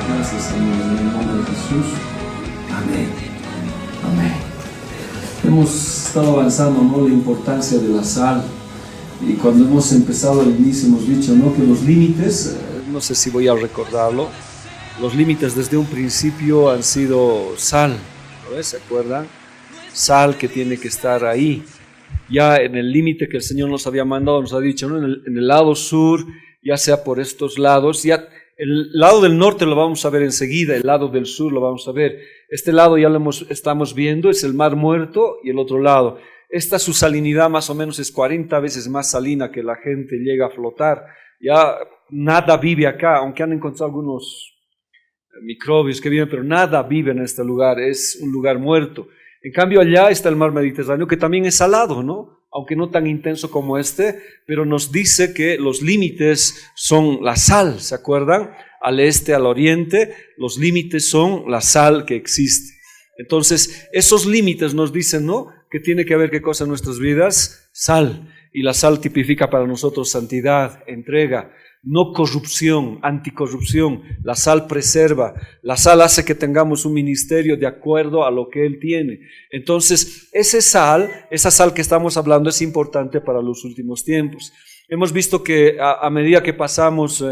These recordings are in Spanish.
Gracias, Señor, en el nombre de Jesús. Amén. Amén. Hemos estado avanzando, ¿no?, la importancia de la sal. Y cuando hemos empezado al inicio hemos dicho, ¿no?, que los límites, no sé si voy a recordarlo, los límites desde un principio han sido sal, ¿no ves? ¿Se acuerdan? Sal que tiene que estar ahí. Ya en el límite que el Señor nos había mandado, nos ha dicho, ¿no?, en el lado sur, ya sea por estos lados, ya el lado del norte lo vamos a ver enseguida, el lado del sur lo vamos a ver. Este lado ya estamos viendo, es el Mar Muerto, y el otro lado. Esta su salinidad más o menos es 40 veces más salina que la gente llega a flotar. Ya nada vive acá, aunque han encontrado algunos microbios que viven, pero nada vive en este lugar, es un lugar muerto. En cambio allá está el mar Mediterráneo, que también es salado, ¿no?, aunque no tan intenso como este, pero nos dice que los límites son la sal, ¿se acuerdan? Al este, al oriente, los límites son la sal que existe. Entonces, esos límites nos dicen, ¿no?, que tiene que haber, ¿qué cosa en nuestras vidas? Sal. Y la sal tipifica para nosotros santidad, entrega, no corrupción, anticorrupción. La sal preserva, la sal hace que tengamos un ministerio de acuerdo a lo que Él tiene. Entonces, esa sal que estamos hablando es importante para los últimos tiempos. Hemos visto que a medida que pasamos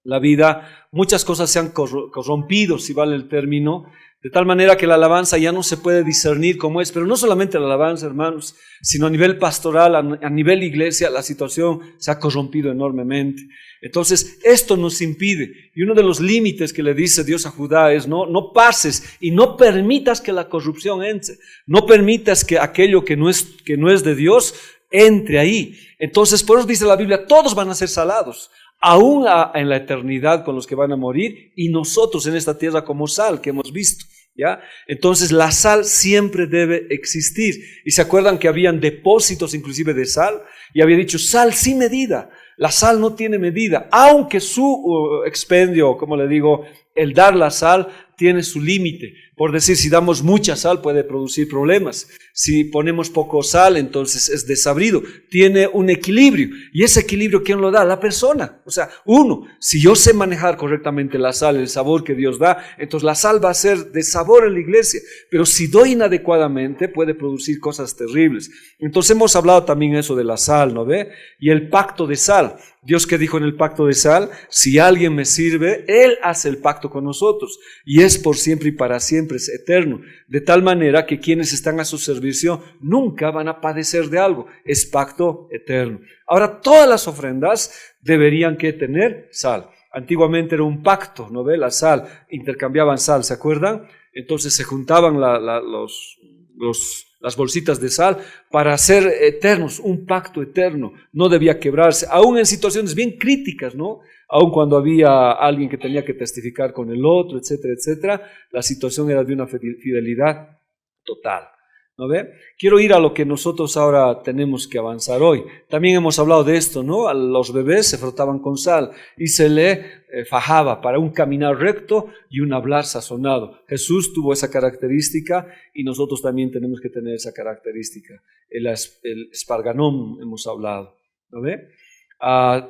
la vida, muchas cosas se han corrompido, si vale el término, de tal manera que la alabanza ya no se puede discernir como es, pero no solamente la alabanza, hermanos, sino a nivel pastoral, a nivel iglesia, la situación se ha corrompido enormemente. Entonces, esto nos impide, y uno de los límites que le dice Dios a Judá es, no pases y no permitas que la corrupción entre, no permitas que aquello que no es de Dios entre ahí. Entonces, por eso dice la Biblia, todos van a ser salados, aún en la eternidad con los que van a morir, y nosotros en esta tierra como sal que hemos visto, ¿ya? Entonces la sal siempre debe existir. Y se acuerdan que habían depósitos inclusive de sal, y había dicho sal sin medida. La sal no tiene medida, aunque su expendio, como le digo, el dar la sal tiene su límite. Por decir, si damos mucha sal puede producir problemas. Si ponemos poco sal, entonces es desabrido. Tiene un equilibrio. ¿Y ese equilibrio quién lo da? La persona. O sea, uno, si yo sé manejar correctamente la sal, el sabor que Dios da, entonces la sal va a ser de sabor en la iglesia. Pero si doy inadecuadamente, puede producir cosas terribles. Entonces hemos hablado también eso de la sal, ¿no ve? Y el pacto de sal. Dios, que dijo en el pacto de sal, si alguien me sirve, Él hace el pacto con nosotros, y es por siempre y para siempre, es eterno, de tal manera que quienes están a su servicio nunca van a padecer de algo, es pacto eterno. Ahora, todas las ofrendas deberían que tener sal. Antiguamente era un pacto, ¿no ve? La sal, intercambiaban sal, ¿se acuerdan? Entonces se juntaban las bolsitas de sal para ser eternos, un pacto eterno, no debía quebrarse, aún en situaciones bien críticas, ¿no? Aún cuando había alguien que tenía que testificar con el otro, etcétera, etcétera, la situación era de una fidelidad total, ¿no ve? Quiero ir a lo que nosotros ahora tenemos que avanzar hoy. También hemos hablado de esto, ¿no? A los bebés se frotaban con sal y se le fajaba para un caminar recto y un hablar sazonado. Jesús tuvo esa característica y nosotros también tenemos que tener esa característica. El esparganón hemos hablado, ¿no ve?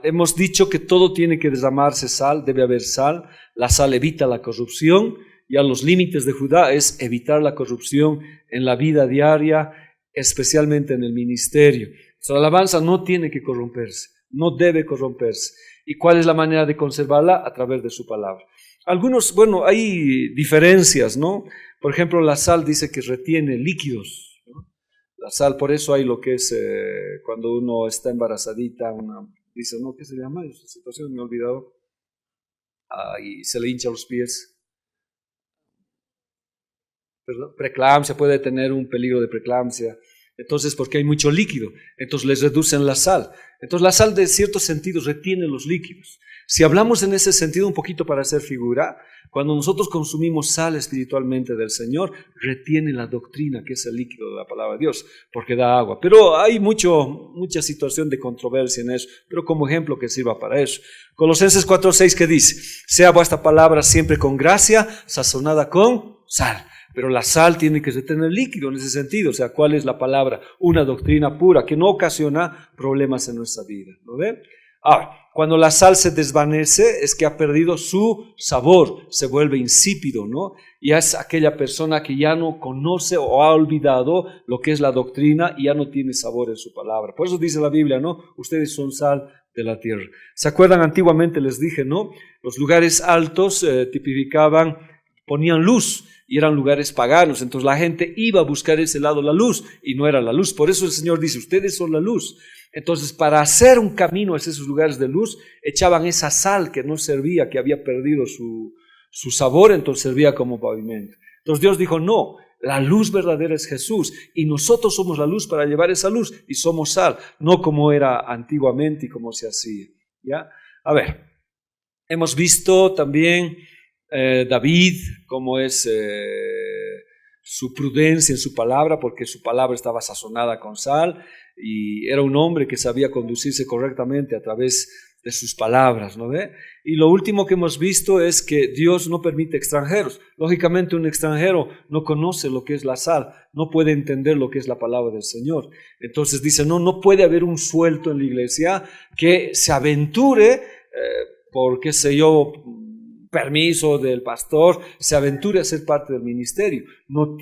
Hemos dicho que todo tiene que derramarse sal, debe haber sal. La sal evita la corrupción. Ya los límites de Judá es evitar la corrupción en la vida diaria, especialmente en el ministerio. La alabanza no tiene que corromperse, no debe corromperse. ¿Y cuál es la manera de conservarla? A través de su palabra. Hay diferencias, ¿no? Por ejemplo, la sal dice que retiene líquidos, ¿no? La sal, por eso hay lo que es cuando uno está embarazadita, dice, ¿no? ¿Qué se llama? Esa situación me he olvidado. Y se le hincha los pies. Preeclampsia, puede tener un peligro de preeclampsia. Entonces, porque hay mucho líquido, entonces les reducen la sal. Entonces la sal de ciertos sentidos retiene los líquidos. Si hablamos en ese sentido un poquito para hacer figura, cuando nosotros consumimos sal espiritualmente del Señor, retiene la doctrina, que es el líquido de la palabra de Dios, porque da agua. Pero hay mucha situación de controversia en eso, pero como ejemplo que sirva para eso. Colosenses 4:6, ¿qué dice? Sea vuestra palabra siempre con gracia, sazonada con sal. Pero la sal tiene que tener líquido en ese sentido. O sea, ¿cuál es la palabra? Una doctrina pura que no ocasiona problemas en nuestra vida, ¿no ve? Ahora, Cuando la sal se desvanece es que ha perdido su sabor, se vuelve insípido, ¿no? Y es aquella persona que ya no conoce o ha olvidado lo que es la doctrina y ya no tiene sabor en su palabra. Por eso dice la Biblia, ¿no? Ustedes son sal de la tierra. ¿Se acuerdan? Antiguamente les dije, ¿no? Los lugares altos tipificaban, ponían luz y eran lugares paganos. Entonces la gente iba a buscar ese lado la luz y no era la luz. Por eso el Señor dice, ustedes son la luz. Entonces, para hacer un camino hacia esos lugares de luz, echaban esa sal que no servía, que había perdido su sabor, entonces servía como pavimento. Entonces Dios dijo, no, la luz verdadera es Jesús, y nosotros somos la luz para llevar esa luz, y somos sal, no como era antiguamente y como se hacía. ¿Ya? A ver, hemos visto también David, cómo es su prudencia en su palabra, porque su palabra estaba sazonada con sal, y era un hombre que sabía conducirse correctamente a través de sus palabras, ¿no ve? Y lo último que hemos visto es que Dios no permite extranjeros. Lógicamente un extranjero no conoce lo que es la sal, no puede entender lo que es la palabra del Señor. Entonces dice, no puede haber un suelto en la iglesia que se aventure, por qué sé yo, permiso del pastor, se aventure a ser parte del ministerio. No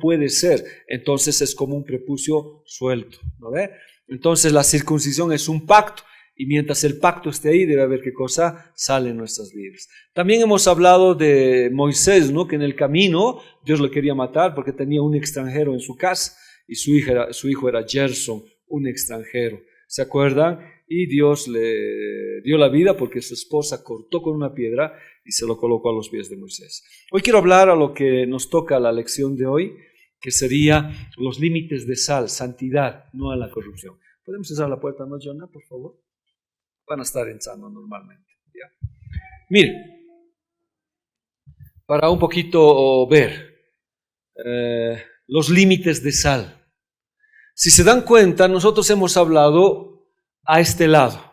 puede ser. Entonces es como un prepucio suelto, ¿no ve? Entonces la circuncisión es un pacto, y mientras el pacto esté ahí debe haber qué cosa sale en nuestras vidas. También hemos hablado de Moisés, ¿no? Que en el camino Dios lo quería matar porque tenía un extranjero en su casa, y su hijo era Gerson, un extranjero. ¿Se acuerdan? Y Dios le dio la vida porque su esposa cortó con una piedra y se lo colocó a los pies de Moisés. Hoy quiero hablar a lo que nos toca la lección de hoy, que sería los límites de sal, santidad, no a la corrupción. ¿Podemos cerrar la puerta, no, Jonah, por favor? Van a estar entrando normalmente. ¿Ya? Mire, para un poquito ver los límites de sal. Si se dan cuenta, nosotros hemos hablado a este lado.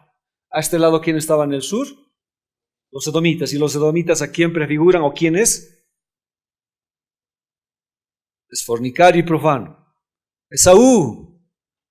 A este lado, ¿quién estaba en el sur? Los edomitas. ¿Y los edomitas a quién prefiguran o quién es? Es fornicario y profano. Esaú.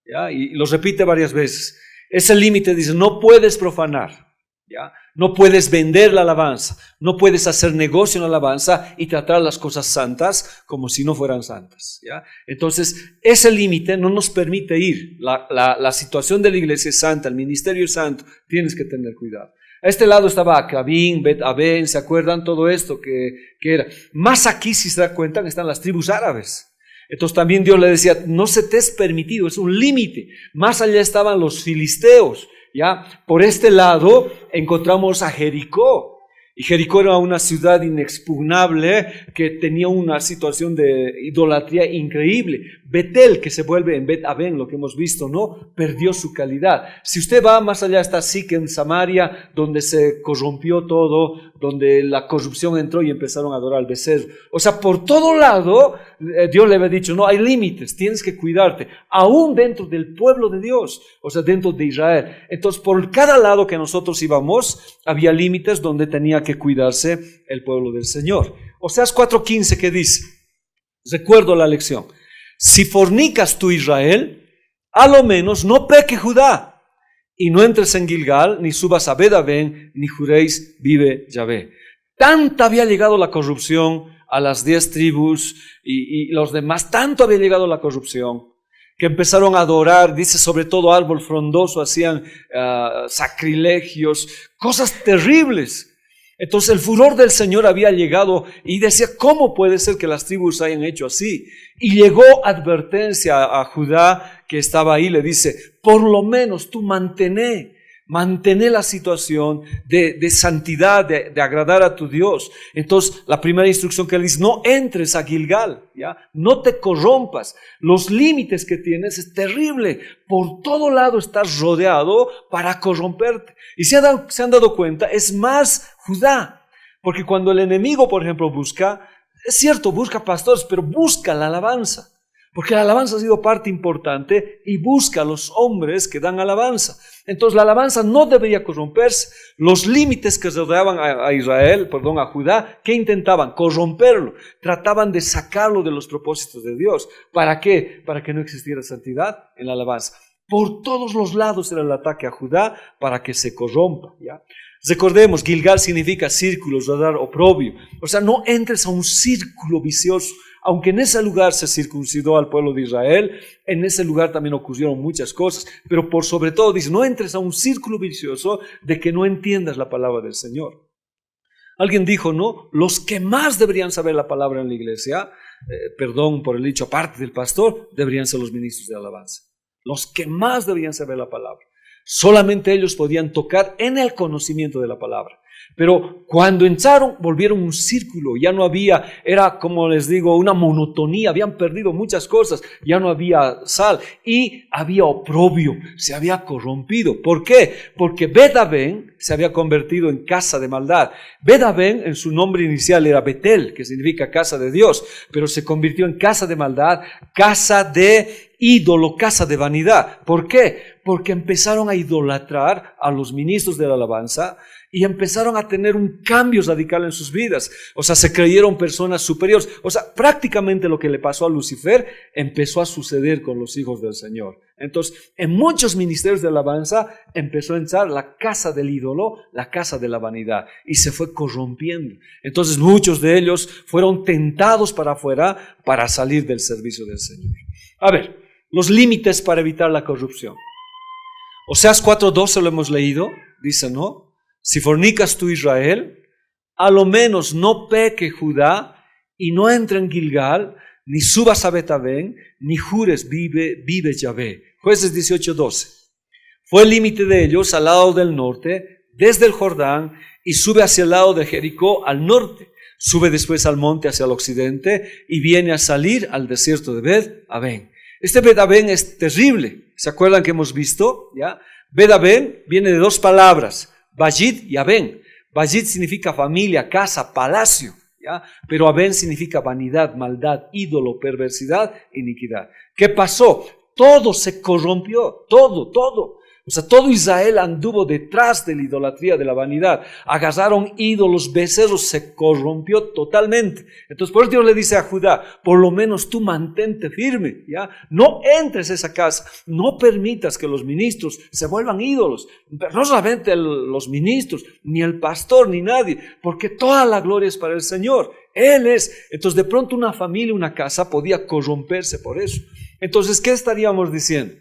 ¿Ya? Y los repite varias veces. Ese límite dice, no puedes profanar. ¿Ya? No puedes vender la alabanza, no puedes hacer negocio en la alabanza y tratar las cosas santas como si no fueran santas. ¿Ya? Entonces, ese límite no nos permite ir. La situación de la iglesia es santa, el ministerio es santo, tienes que tener cuidado. A este lado estaba Acabín, Bet Aben, ¿se acuerdan todo esto que era? Más aquí, si se dan cuenta, están las tribus árabes. Entonces también Dios le decía, no se te es permitido, es un límite. Más allá estaban los filisteos. ¿Ya? Por este lado encontramos a Jericó, y Jericó era una ciudad inexpugnable que tenía una situación de idolatría increíble. Betel, que se vuelve en Bet Aben, lo que hemos visto, ¿no? Perdió su calidad. Si usted va más allá, está Siquem, en Samaria, donde se corrompió todo, donde la corrupción entró y empezaron a adorar al becerro. O sea, por todo lado, Dios le había dicho, no, hay límites, tienes que cuidarte, aún dentro del pueblo de Dios, o sea, dentro de Israel. Entonces, por cada lado que nosotros íbamos, había límites donde tenía que cuidarse el pueblo del Señor. Oseas 4:15, que dice, recuerdo la lección, si fornicas tú, Israel, a lo menos no peque Judá, y no entres en Gilgal, ni subas a Bet Aben, ni juréis, vive Yahvé. Tanta había llegado la corrupción a las 10 tribus y los demás, tanto había llegado la corrupción, que empezaron a adorar, dice, sobre todo árbol frondoso, hacían sacrilegios, cosas terribles. Entonces el furor del Señor había llegado y decía, ¿cómo puede ser que las tribus hayan hecho así? Y llegó advertencia a Judá, que estaba ahí, le dice, por lo menos tú mantén la situación de santidad, de agradar a tu Dios. Entonces la primera instrucción que él dice, no entres a Gilgal, ¿ya? No te corrompas. Los límites que tienes es terrible. Por todo lado estás rodeado para corromperte. Y se han dado cuenta, es más Judá. Porque cuando el enemigo, por ejemplo, busca, es cierto, busca pastores, pero busca la alabanza. Porque la alabanza ha sido parte importante y busca a los hombres que dan alabanza. Entonces la alabanza no debería corromperse. Los límites que rodeaban a Judá, ¿qué intentaban? Corromperlo. Trataban de sacarlo de los propósitos de Dios. ¿Para qué? Para que no existiera santidad en la alabanza. Por todos los lados era el ataque a Judá para que se corrompa, ¿ya? Recordemos, Gilgal significa círculos, radar, oprobio. O sea, no entres a un círculo vicioso. Aunque en ese lugar se circuncidó al pueblo de Israel, en ese lugar también ocurrieron muchas cosas, pero por sobre todo dice, no entres a un círculo vicioso de que no entiendas la palabra del Señor. Alguien dijo, ¿no? Los que más deberían saber la palabra en la iglesia, perdón por el dicho, aparte del pastor, deberían ser los ministros de alabanza. Los que más deberían saber la palabra. Solamente ellos podían tocar en el conocimiento de la palabra. Pero cuando entraron, volvieron un círculo, ya no había, era como les digo, una monotonía, habían perdido muchas cosas, ya no había sal y había oprobio, se había corrompido. ¿Por qué? Porque Bet-Aven se había convertido en casa de maldad. Bet-Aven en su nombre inicial era Betel, que significa casa de Dios, pero se convirtió en casa de maldad, casa de ídolo, casa de vanidad. ¿Por qué? Porque empezaron a idolatrar a los ministros de la alabanza y empezaron a tener un cambio radical en sus vidas. O sea, se creyeron personas superiores. O sea, prácticamente lo que le pasó a Lucifer empezó a suceder con los hijos del Señor. Entonces, en muchos ministerios de alabanza empezó a entrar la casa del ídolo, la casa de la vanidad, y se fue corrompiendo. Entonces, muchos de ellos fueron tentados para afuera para salir del servicio del Señor. A ver, los límites para evitar la corrupción. Oseas 4:12 lo hemos leído, dice, ¿no? Si fornicas tú, Israel, a lo menos no peque Judá y no entre en Gilgal, ni subas a Bet-Aven, ni jures vive Yahvé. Jueces 18:12. Fue el límite de ellos al lado del norte, desde el Jordán, y sube hacia el lado de Jericó al norte. Sube después al monte hacia el occidente y viene a salir al desierto de Bet-Aven. Este Bet-Aven es terrible. ¿Se acuerdan que hemos visto? ¿Ya? Bet-Aven viene de dos palabras, Bayit y Aven. Bayit significa familia, casa, palacio, ¿ya? Pero Aven significa vanidad, maldad, ídolo, perversidad, iniquidad. ¿Qué pasó? Todo se corrompió, todo. O sea, todo Israel anduvo detrás de la idolatría, de la vanidad. Agarraron ídolos, becerros, se corrompió totalmente. Entonces, por eso Dios le dice a Judá, por lo menos tú mantente firme, ¿ya? No entres a esa casa, no permitas que los ministros se vuelvan ídolos. Pero no solamente los ministros, ni el pastor, ni nadie, porque toda la gloria es para el Señor. Él es. Entonces, de pronto una familia, una casa podía corromperse por eso. Entonces, ¿qué estaríamos diciendo?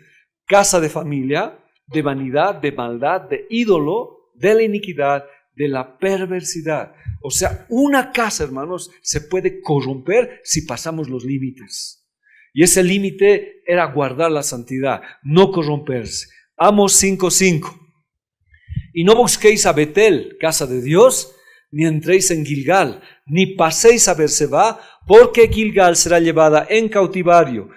Casa de familia, de vanidad, de maldad, de ídolo, de la iniquidad, de la perversidad. O sea, una casa, hermanos, se puede corromper si pasamos los límites. Y ese límite era guardar la santidad, no corromperse. Amos 5:5. Y no busquéis a Betel, casa de Dios, ni entréis en Gilgal, ni paséis a Berseba, porque Gilgal será llevada en cautiverio,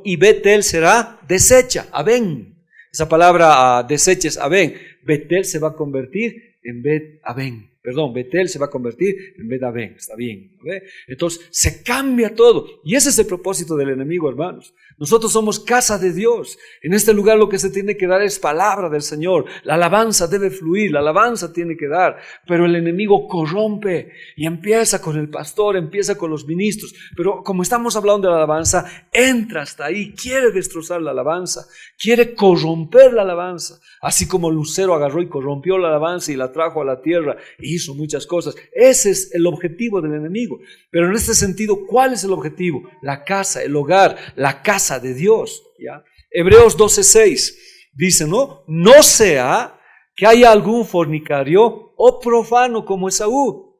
y Betel será deshecha, Aven. Esa palabra desecha es Aven. Betel se va a convertir en Bet-Aven. Betel se va a convertir en Bet-Aven. Está bien, ¿no? Entonces se cambia todo. Y ese es el propósito del enemigo, hermanos. Nosotros somos casa de Dios. En este lugar lo que se tiene que dar es palabra del Señor. La alabanza debe fluir, la alabanza tiene que dar. Pero el enemigo corrompe y empieza con el pastor, empieza con los ministros. Pero como estamos hablando de la alabanza, entra hasta ahí, quiere destrozar la alabanza, quiere corromper la alabanza. Así como Lucero agarró y corrompió la alabanza y la trajo a la tierra e hizo muchas cosas. Ese es el objetivo del enemigo. Pero en este sentido, ¿cuál es el objetivo? La casa, el hogar, la casa de Dios, ¿ya? Hebreos 12:6 dice, no sea que haya algún fornicario o profano como Esaú,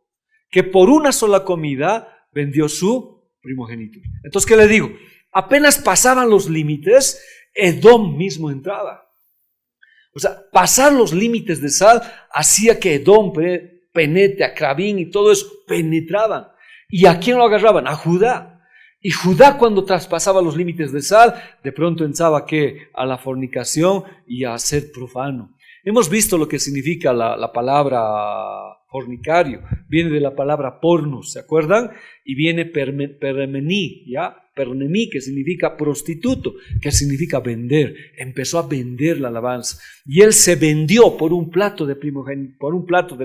que por una sola comida vendió su primogenitura. Entonces, ¿qué le digo? Apenas pasaban los límites, Edom mismo entraba. O sea, pasar los límites de sal hacía que Edom penetre, a Crabín y todo eso penetraban. ¿Y a quién lo agarraban? A Judá. Y Judá, cuando traspasaba los límites de sal, de pronto entraba a la fornicación y a ser profano. Hemos visto lo que significa la palabra fornicario. Viene de la palabra pornos, ¿se acuerdan? Y viene peremení, ¿ya? Pernemí, que significa prostituto, que significa vender. Empezó a vender la alabanza. Y él se vendió por un plato de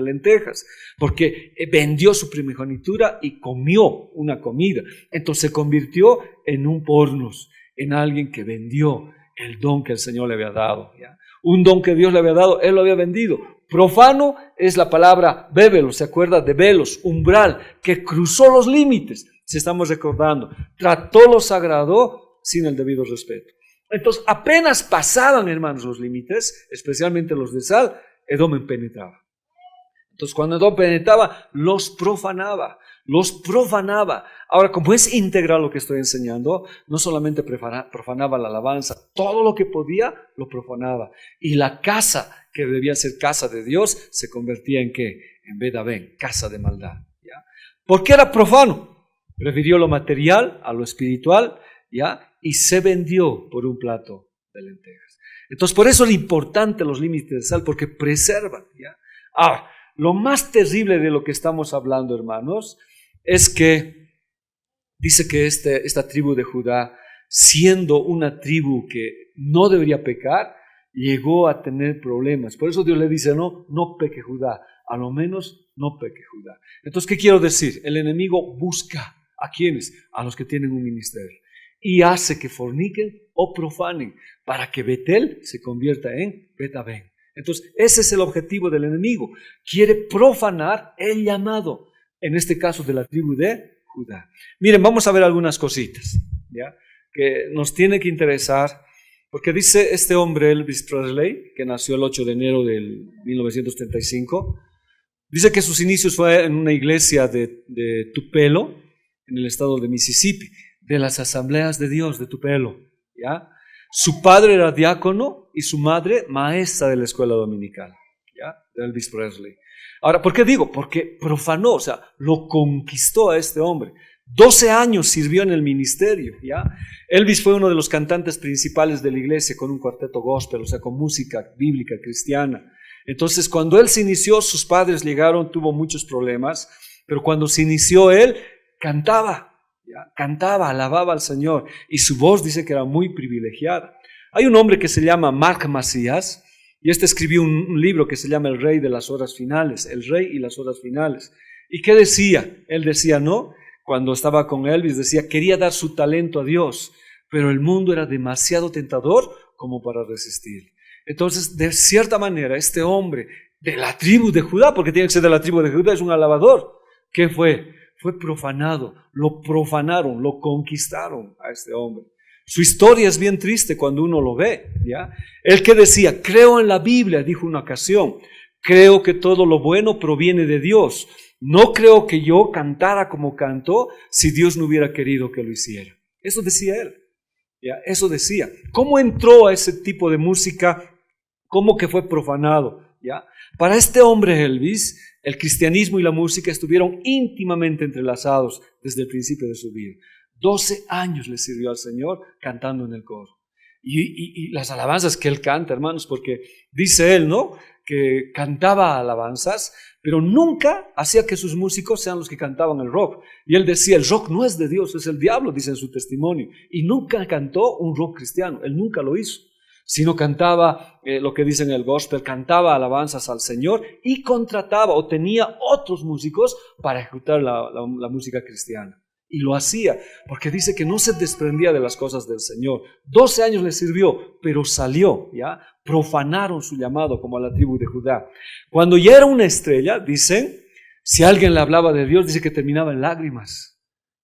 lentejas, porque vendió su primogenitura y comió una comida. Entonces se convirtió en un pornos, en alguien que vendió. el don que el Señor le había dado, ¿ya? Un don que Dios le había dado, él lo había vendido. Profano es la palabra bébelo, ¿se acuerda? De velos, umbral, que cruzó los límites, si estamos recordando. Trató lo sagrado sin el debido respeto. Entonces, apenas pasaban, hermanos, los límites, especialmente los de sal, Edom penetraba. Entonces, cuando Edom penetraba, los profanaba. Ahora, como es integral lo que estoy enseñando, no solamente profanaba la alabanza, todo lo que podía lo profanaba. Y la casa, que debía ser casa de Dios, se convertía en ¿qué? En Bedabén, casa de maldad, ¿ya? ¿Por qué era profano? Prefirió lo material a lo espiritual, ¿ya? Y se vendió por un plato de lentejas. Entonces, por eso es importante los límites de sal, porque preservan, ¿ya? Ahora, lo más terrible de lo que estamos hablando, hermanos, es que dice que esta tribu de Judá, siendo una tribu que no debería pecar, llegó a tener problemas. Por eso Dios le dice, no peque Judá, a lo menos no peque Judá. Entonces, ¿qué quiero decir? El enemigo busca ¿a quiénes? A los que tienen un ministerio. Y hace que forniquen o profanen para que Betel se convierta en Betabén. Entonces, ese es el objetivo del enemigo. Quiere profanar el llamado, en este caso de la tribu de Judá. Miren, vamos a ver algunas cositas, ¿ya? Que nos tiene que interesar, porque dice este hombre, Elvis Presley, que nació el 8 de enero del 1935, dice que sus inicios fue en una iglesia de Tupelo, en el estado de Mississippi, de las Asambleas de Dios de Tupelo, ¿ya? Su padre era diácono y su madre maestra de la escuela dominical, ¿ya? De Elvis Presley. Ahora, ¿por qué digo? Porque profanó, o sea, lo conquistó a este hombre. 12 años sirvió en el ministerio, ¿ya? Elvis fue uno de los cantantes principales de la iglesia con un cuarteto gospel, o sea, con música bíblica cristiana. Entonces, cuando él se inició, sus padres llegaron, tuvo muchos problemas, pero cuando se inició él, cantaba, ¿ya? Cantaba, alababa al Señor, y su voz dice que era muy privilegiada. Hay un hombre que se llama Mark Macías, y escribió un libro que se llama El Rey de las Horas Finales, El Rey y las Horas Finales. ¿Y qué decía? Él decía, ¿no? Cuando estaba con Elvis, decía, quería dar su talento a Dios, pero el mundo era demasiado tentador como para resistir. Entonces, de cierta manera, este hombre de la tribu de Judá, porque tiene que ser de la tribu de Judá, es un alabador. ¿Qué fue? Fue profanado, lo profanaron, lo conquistaron a este hombre. Su historia es bien triste cuando uno lo ve, ¿ya? Él que decía, creo en la Biblia, dijo una ocasión, creo que todo lo bueno proviene de Dios. No creo que yo cantara como cantó si Dios no hubiera querido que lo hiciera. Eso decía él, ¿ya? Eso decía. ¿Cómo entró a ese tipo de música? ¿Cómo que fue profanado? ¿Ya? Para este hombre Elvis, el cristianismo y la música estuvieron íntimamente entrelazados desde el principio de su vida. 12 años le sirvió al Señor cantando en el coro. Y las alabanzas que él canta, hermanos, porque dice él, ¿no?, que cantaba alabanzas, pero nunca hacía que sus músicos sean los que cantaban el rock. Y él decía, el rock no es de Dios, es el diablo, dice en su testimonio. Y nunca cantó un rock cristiano, él nunca lo hizo, sino cantaba lo que dicen en el gospel, cantaba alabanzas al Señor y contrataba o tenía otros músicos para ejecutar la música cristiana. Y lo hacía porque dice que no se desprendía de las cosas del Señor. 12 años le sirvió, pero salió, ¿ya? Profanaron su llamado como a la tribu de Judá. Cuando ya era una estrella, dicen, si alguien le hablaba de Dios, dice que terminaba en lágrimas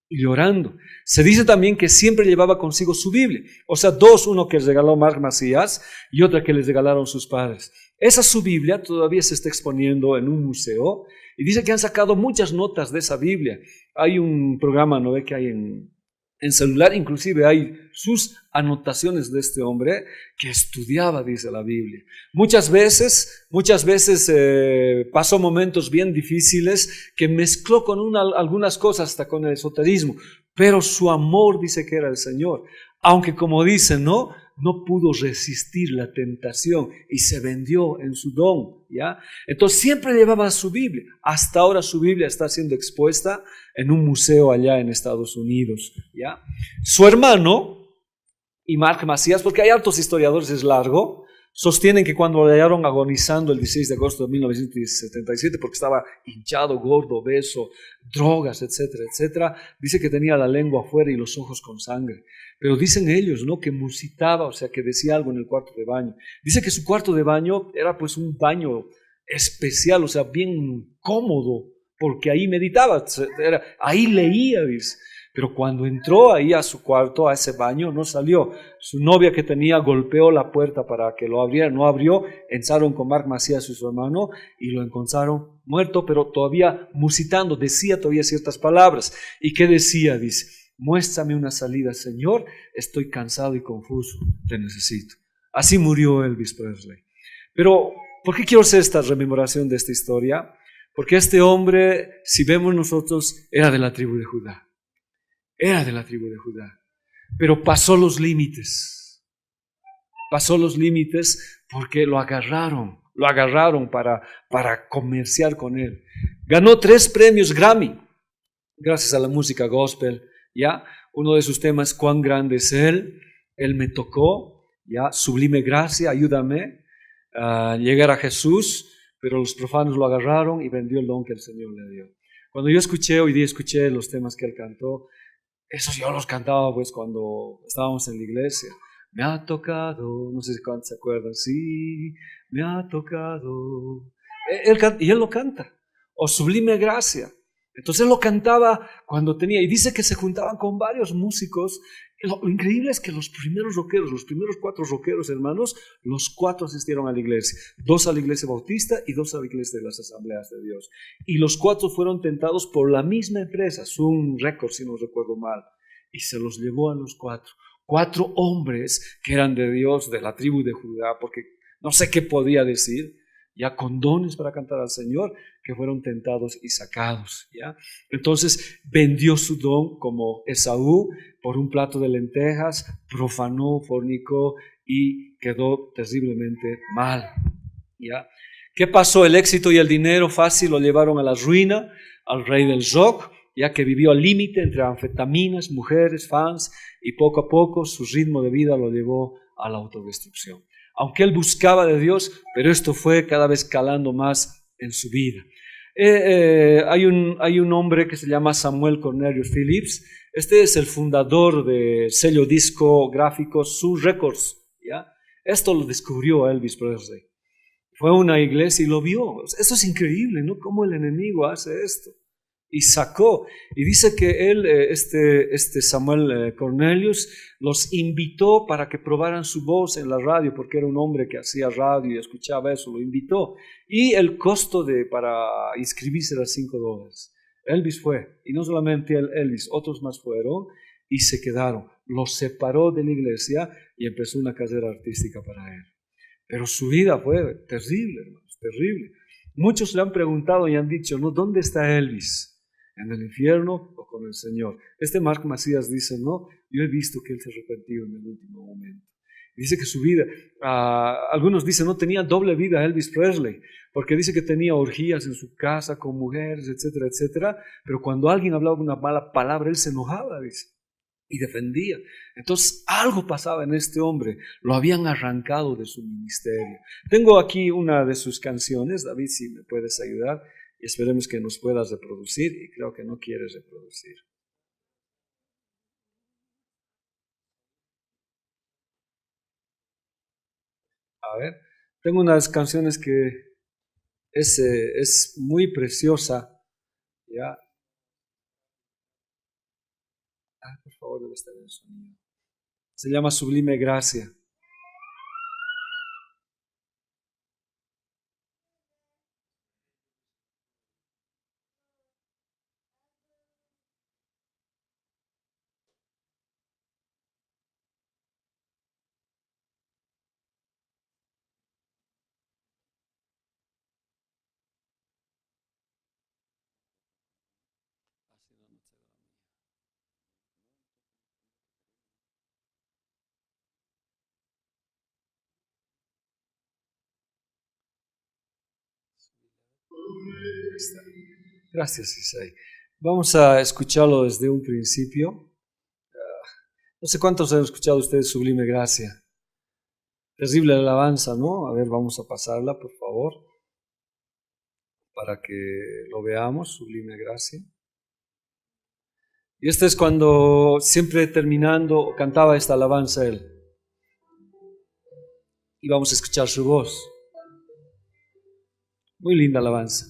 y llorando. Se dice también que siempre llevaba consigo su Biblia. O sea, uno que les regaló Mark Macías y otra que les regalaron sus padres. Esa su Biblia todavía se está exponiendo en un museo y dice que han sacado muchas notas de esa Biblia. Hay un programa, ¿no ve?, que hay en celular, inclusive hay sus anotaciones de este hombre que estudiaba, dice la Biblia. Muchas veces pasó momentos bien difíciles que mezcló con algunas cosas, hasta con el esoterismo, pero su amor dice que era el Señor. Aunque como dicen, no pudo resistir la tentación y se vendió en su don, ¿ya? Entonces siempre llevaba su Biblia. Hasta ahora su Biblia está siendo expuesta en un museo allá en Estados Unidos, ¿ya? Su hermano, y Mark Macías, porque hay altos historiadores, es largo, Sostienen que cuando lo hallaron agonizando el 16 de agosto de 1977, porque estaba hinchado, gordo, obeso, drogas, etcétera, etcétera, dice que tenía la lengua afuera y los ojos con sangre. Pero dicen ellos, ¿no?, que musitaba, o sea, que decía algo en el cuarto de baño. Dice que su cuarto de baño era pues un baño especial, o sea, bien cómodo, porque ahí meditaba, ahí leía, dice. Pero cuando entró ahí a su cuarto, a ese baño, no salió. Su novia que tenía golpeó la puerta para que lo abriera, no abrió. Entraron con Mark Macías y su hermano y lo encontraron muerto, pero todavía musitando, decía todavía ciertas palabras. ¿Y qué decía? Dice, muéstrame una salida, Señor, estoy cansado y confuso, te necesito. Así murió Elvis Presley. Pero, ¿por qué quiero hacer esta rememoración de esta historia? Porque este hombre, si vemos nosotros, era de la tribu de Judá. Era de la tribu de Judá, pero pasó los límites porque lo agarraron para comerciar con él. Ganó 3 premios Grammy, gracias a la música gospel, ¿ya? Uno de sus temas, cuán grande es Él me tocó, ¿ya? Sublime gracia, ayúdame a llegar a Jesús, pero los profanos lo agarraron y vendió el don que el Señor le dio. Cuando yo hoy día escuché los temas que él cantó, esos yo los cantaba pues cuando estábamos en la iglesia. Me ha tocado, no sé si cuántos se acuerdan, sí, me ha tocado. Y él lo canta, o sublime gracia. Entonces él lo cantaba cuando tenía, y dice que se juntaban con varios músicos. Lo increíble es que los primeros 4 rockeros, hermanos, los 4 asistieron a la iglesia. 2 a la iglesia bautista y 2 a la iglesia de las asambleas de Dios. Y los 4 fueron tentados por la misma empresa, Sun Records, si no recuerdo mal, y se los llevó a los 4. 4 hombres que eran de Dios, de la tribu de Judá, porque no sé qué podía decir, ya con dones para cantar al Señor, que fueron tentados y sacados, ¿ya? Entonces vendió su don como Esaú por un plato de lentejas, profanó, fornicó y quedó terriblemente mal, ¿ya? ¿Qué pasó? El éxito y el dinero fácil lo llevaron a la ruina, al rey del rock, ya que vivió al límite entre anfetaminas, mujeres, fans, y poco a poco su ritmo de vida lo llevó a la autodestrucción. Aunque él buscaba de Dios, pero esto fue cada vez calando más en su vida. Hay un hombre que se llama Samuel Cornelius Phillips. Este es el fundador del sello discográfico Sun Records, ¿ya? Esto lo descubrió Elvis Presley. Fue a una iglesia y lo vio. Eso es increíble, ¿no? Cómo el enemigo hace esto. Y sacó, y dice que él, Samuel Cornelius, los invitó para que probaran su voz en la radio, porque era un hombre que hacía radio y escuchaba eso, lo invitó, y el costo para inscribirse era $5. Elvis fue, y no solamente Elvis, otros más fueron, y se quedaron. Los separó de la iglesia y empezó una carrera artística para él. Pero su vida fue terrible, hermanos, terrible. Muchos le han preguntado y han dicho, ¿no? ¿Dónde está Elvis? ¿En el infierno o con el Señor? Mark Macías dice, no, yo he visto que él se arrepintió en el último momento. Dice que su vida, algunos dicen, no, tenía doble vida Elvis Presley, porque dice que tenía orgías en su casa con mujeres, etcétera, etcétera, pero cuando alguien hablaba una mala palabra, él se enojaba, dice, y defendía. Entonces algo pasaba en este hombre, lo habían arrancado de su ministerio. Tengo aquí una de sus canciones, David, si me puedes ayudar. Y esperemos que nos puedas reproducir, y creo que no quieres reproducir. A ver, tengo unas canciones que es muy preciosa, ¿ya? Por favor, debe estar en el sonido. Se llama Sublime Gracia. Gracias, Isai. Vamos a escucharlo desde un principio. No sé cuántos han escuchado ustedes Sublime Gracia. Terrible alabanza, ¿no? A ver, vamos a pasarla, por favor, para que lo veamos, Sublime Gracia. Y este es cuando siempre terminando cantaba esta alabanza él. Y vamos a escuchar su voz. Muy linda alabanza.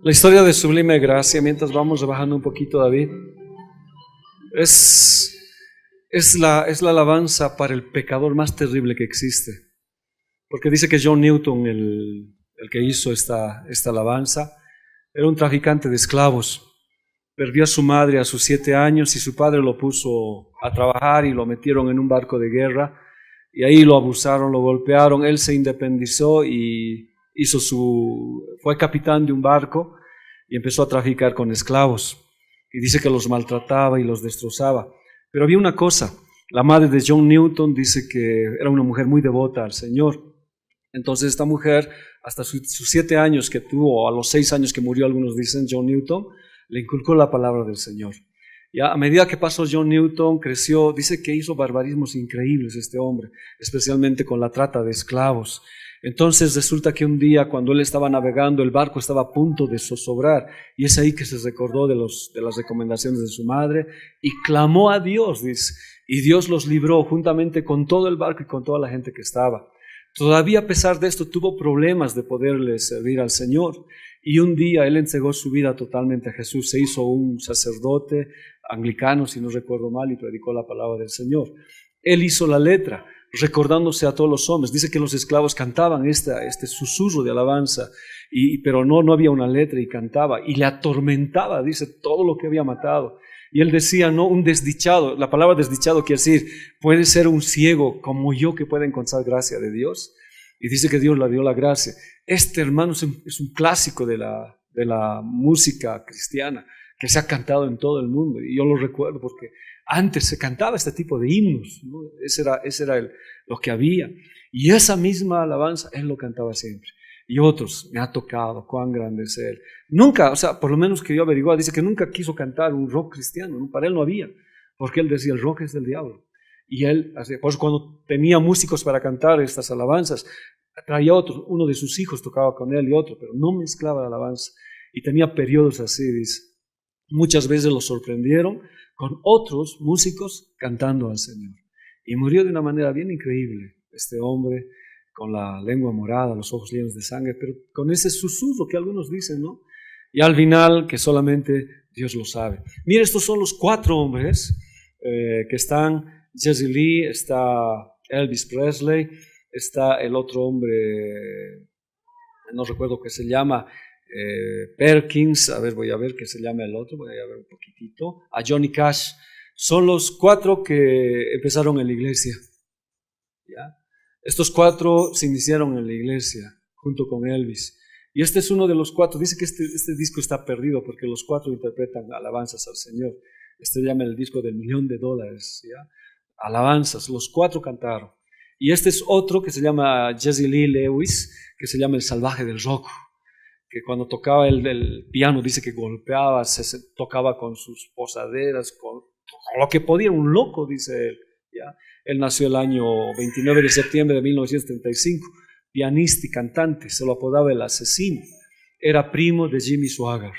La historia de Sublime Gracia, mientras vamos bajando un poquito, David, es la alabanza para el pecador más terrible que existe. Porque dice que John Newton, el que hizo esta alabanza, era un traficante de esclavos. Perdió a su madre a sus 7 años y su padre lo puso a trabajar y lo metieron en un barco de guerra y ahí lo abusaron, lo golpearon. Él se independizó y fue capitán de un barco y empezó a traficar con esclavos. Y dice que los maltrataba y los destrozaba. Pero había una cosa, la madre de John Newton dice que era una mujer muy devota al Señor. Entonces esta mujer, hasta sus 7 años que tuvo, o a los 6 años que murió, algunos dicen, John Newton, le inculcó la palabra del Señor. Ya a medida que pasó John Newton, creció, dice que hizo barbarismos increíbles este hombre, especialmente con la trata de esclavos. Entonces resulta que un día cuando él estaba navegando, el barco estaba a punto de zozobrar y es ahí que se recordó de las recomendaciones de su madre y clamó a Dios, dice, y Dios los libró juntamente con todo el barco y con toda la gente que estaba. Todavía a pesar de esto tuvo problemas de poderle servir al Señor y un día él entregó su vida totalmente a Jesús, se hizo un sacerdote anglicano si no recuerdo mal y predicó la palabra del Señor. Él hizo la letra recordándose a todos los hombres. Dice que los esclavos cantaban este susurro de alabanza, pero no había una letra y cantaba y le atormentaba, dice, todo lo que había matado. Y él decía, no, un desdichado, la palabra desdichado quiere decir, puede ser un ciego como yo que puede encontrar gracia de Dios. Y dice que Dios le dio la gracia. Este hermano es un clásico de la música cristiana que se ha cantado en todo el mundo. Y yo lo recuerdo porque antes se cantaba este tipo de himnos, ¿no? Ese era lo que había. Y esa misma alabanza él lo cantaba siempre. Y otros, me ha tocado, cuán grande es él. Nunca, o sea, por lo menos que yo averiguaba, dice que nunca quiso cantar un rock cristiano, ¿no? Para él no había, porque él decía, el rock es del diablo. Y él, por eso cuando tenía músicos para cantar estas alabanzas, traía otros, uno de sus hijos tocaba con él y otro, pero no mezclaba la alabanza. Y tenía periodos así, dice. Muchas veces lo sorprendieron con otros músicos cantando al Señor. Y murió de una manera bien increíble, este hombre, con la lengua morada, los ojos llenos de sangre, pero con ese susurro que algunos dicen, ¿no? Y al final, que solamente Dios lo sabe. Mira, estos son los 4 hombres que están, Jesse Lee, está Elvis Presley, está el otro hombre, no recuerdo qué se llama, Perkins, a ver, voy a ver qué se llama el otro, voy a ver un poquitito, a Johnny Cash. Son los 4 que empezaron en la iglesia, ¿ya? Estos 4 se iniciaron en la iglesia junto con Elvis. Y este es uno de los 4. Dice que este disco está perdido porque los 4 interpretan alabanzas al Señor. Este llama el disco del $1,000,000, ¿ya? Alabanzas, los 4 cantaron. Y este es otro que se llama Jesse Lee Lewis, que se llama el salvaje del rock, que cuando tocaba el piano dice que golpeaba, se tocaba con sus posaderas, con lo que podía, un loco, dice él. ¿Ya? Él nació el año 29 de septiembre de 1935, pianista y cantante, se lo apodaba el asesino. Era primo de Jimmy Swaggart,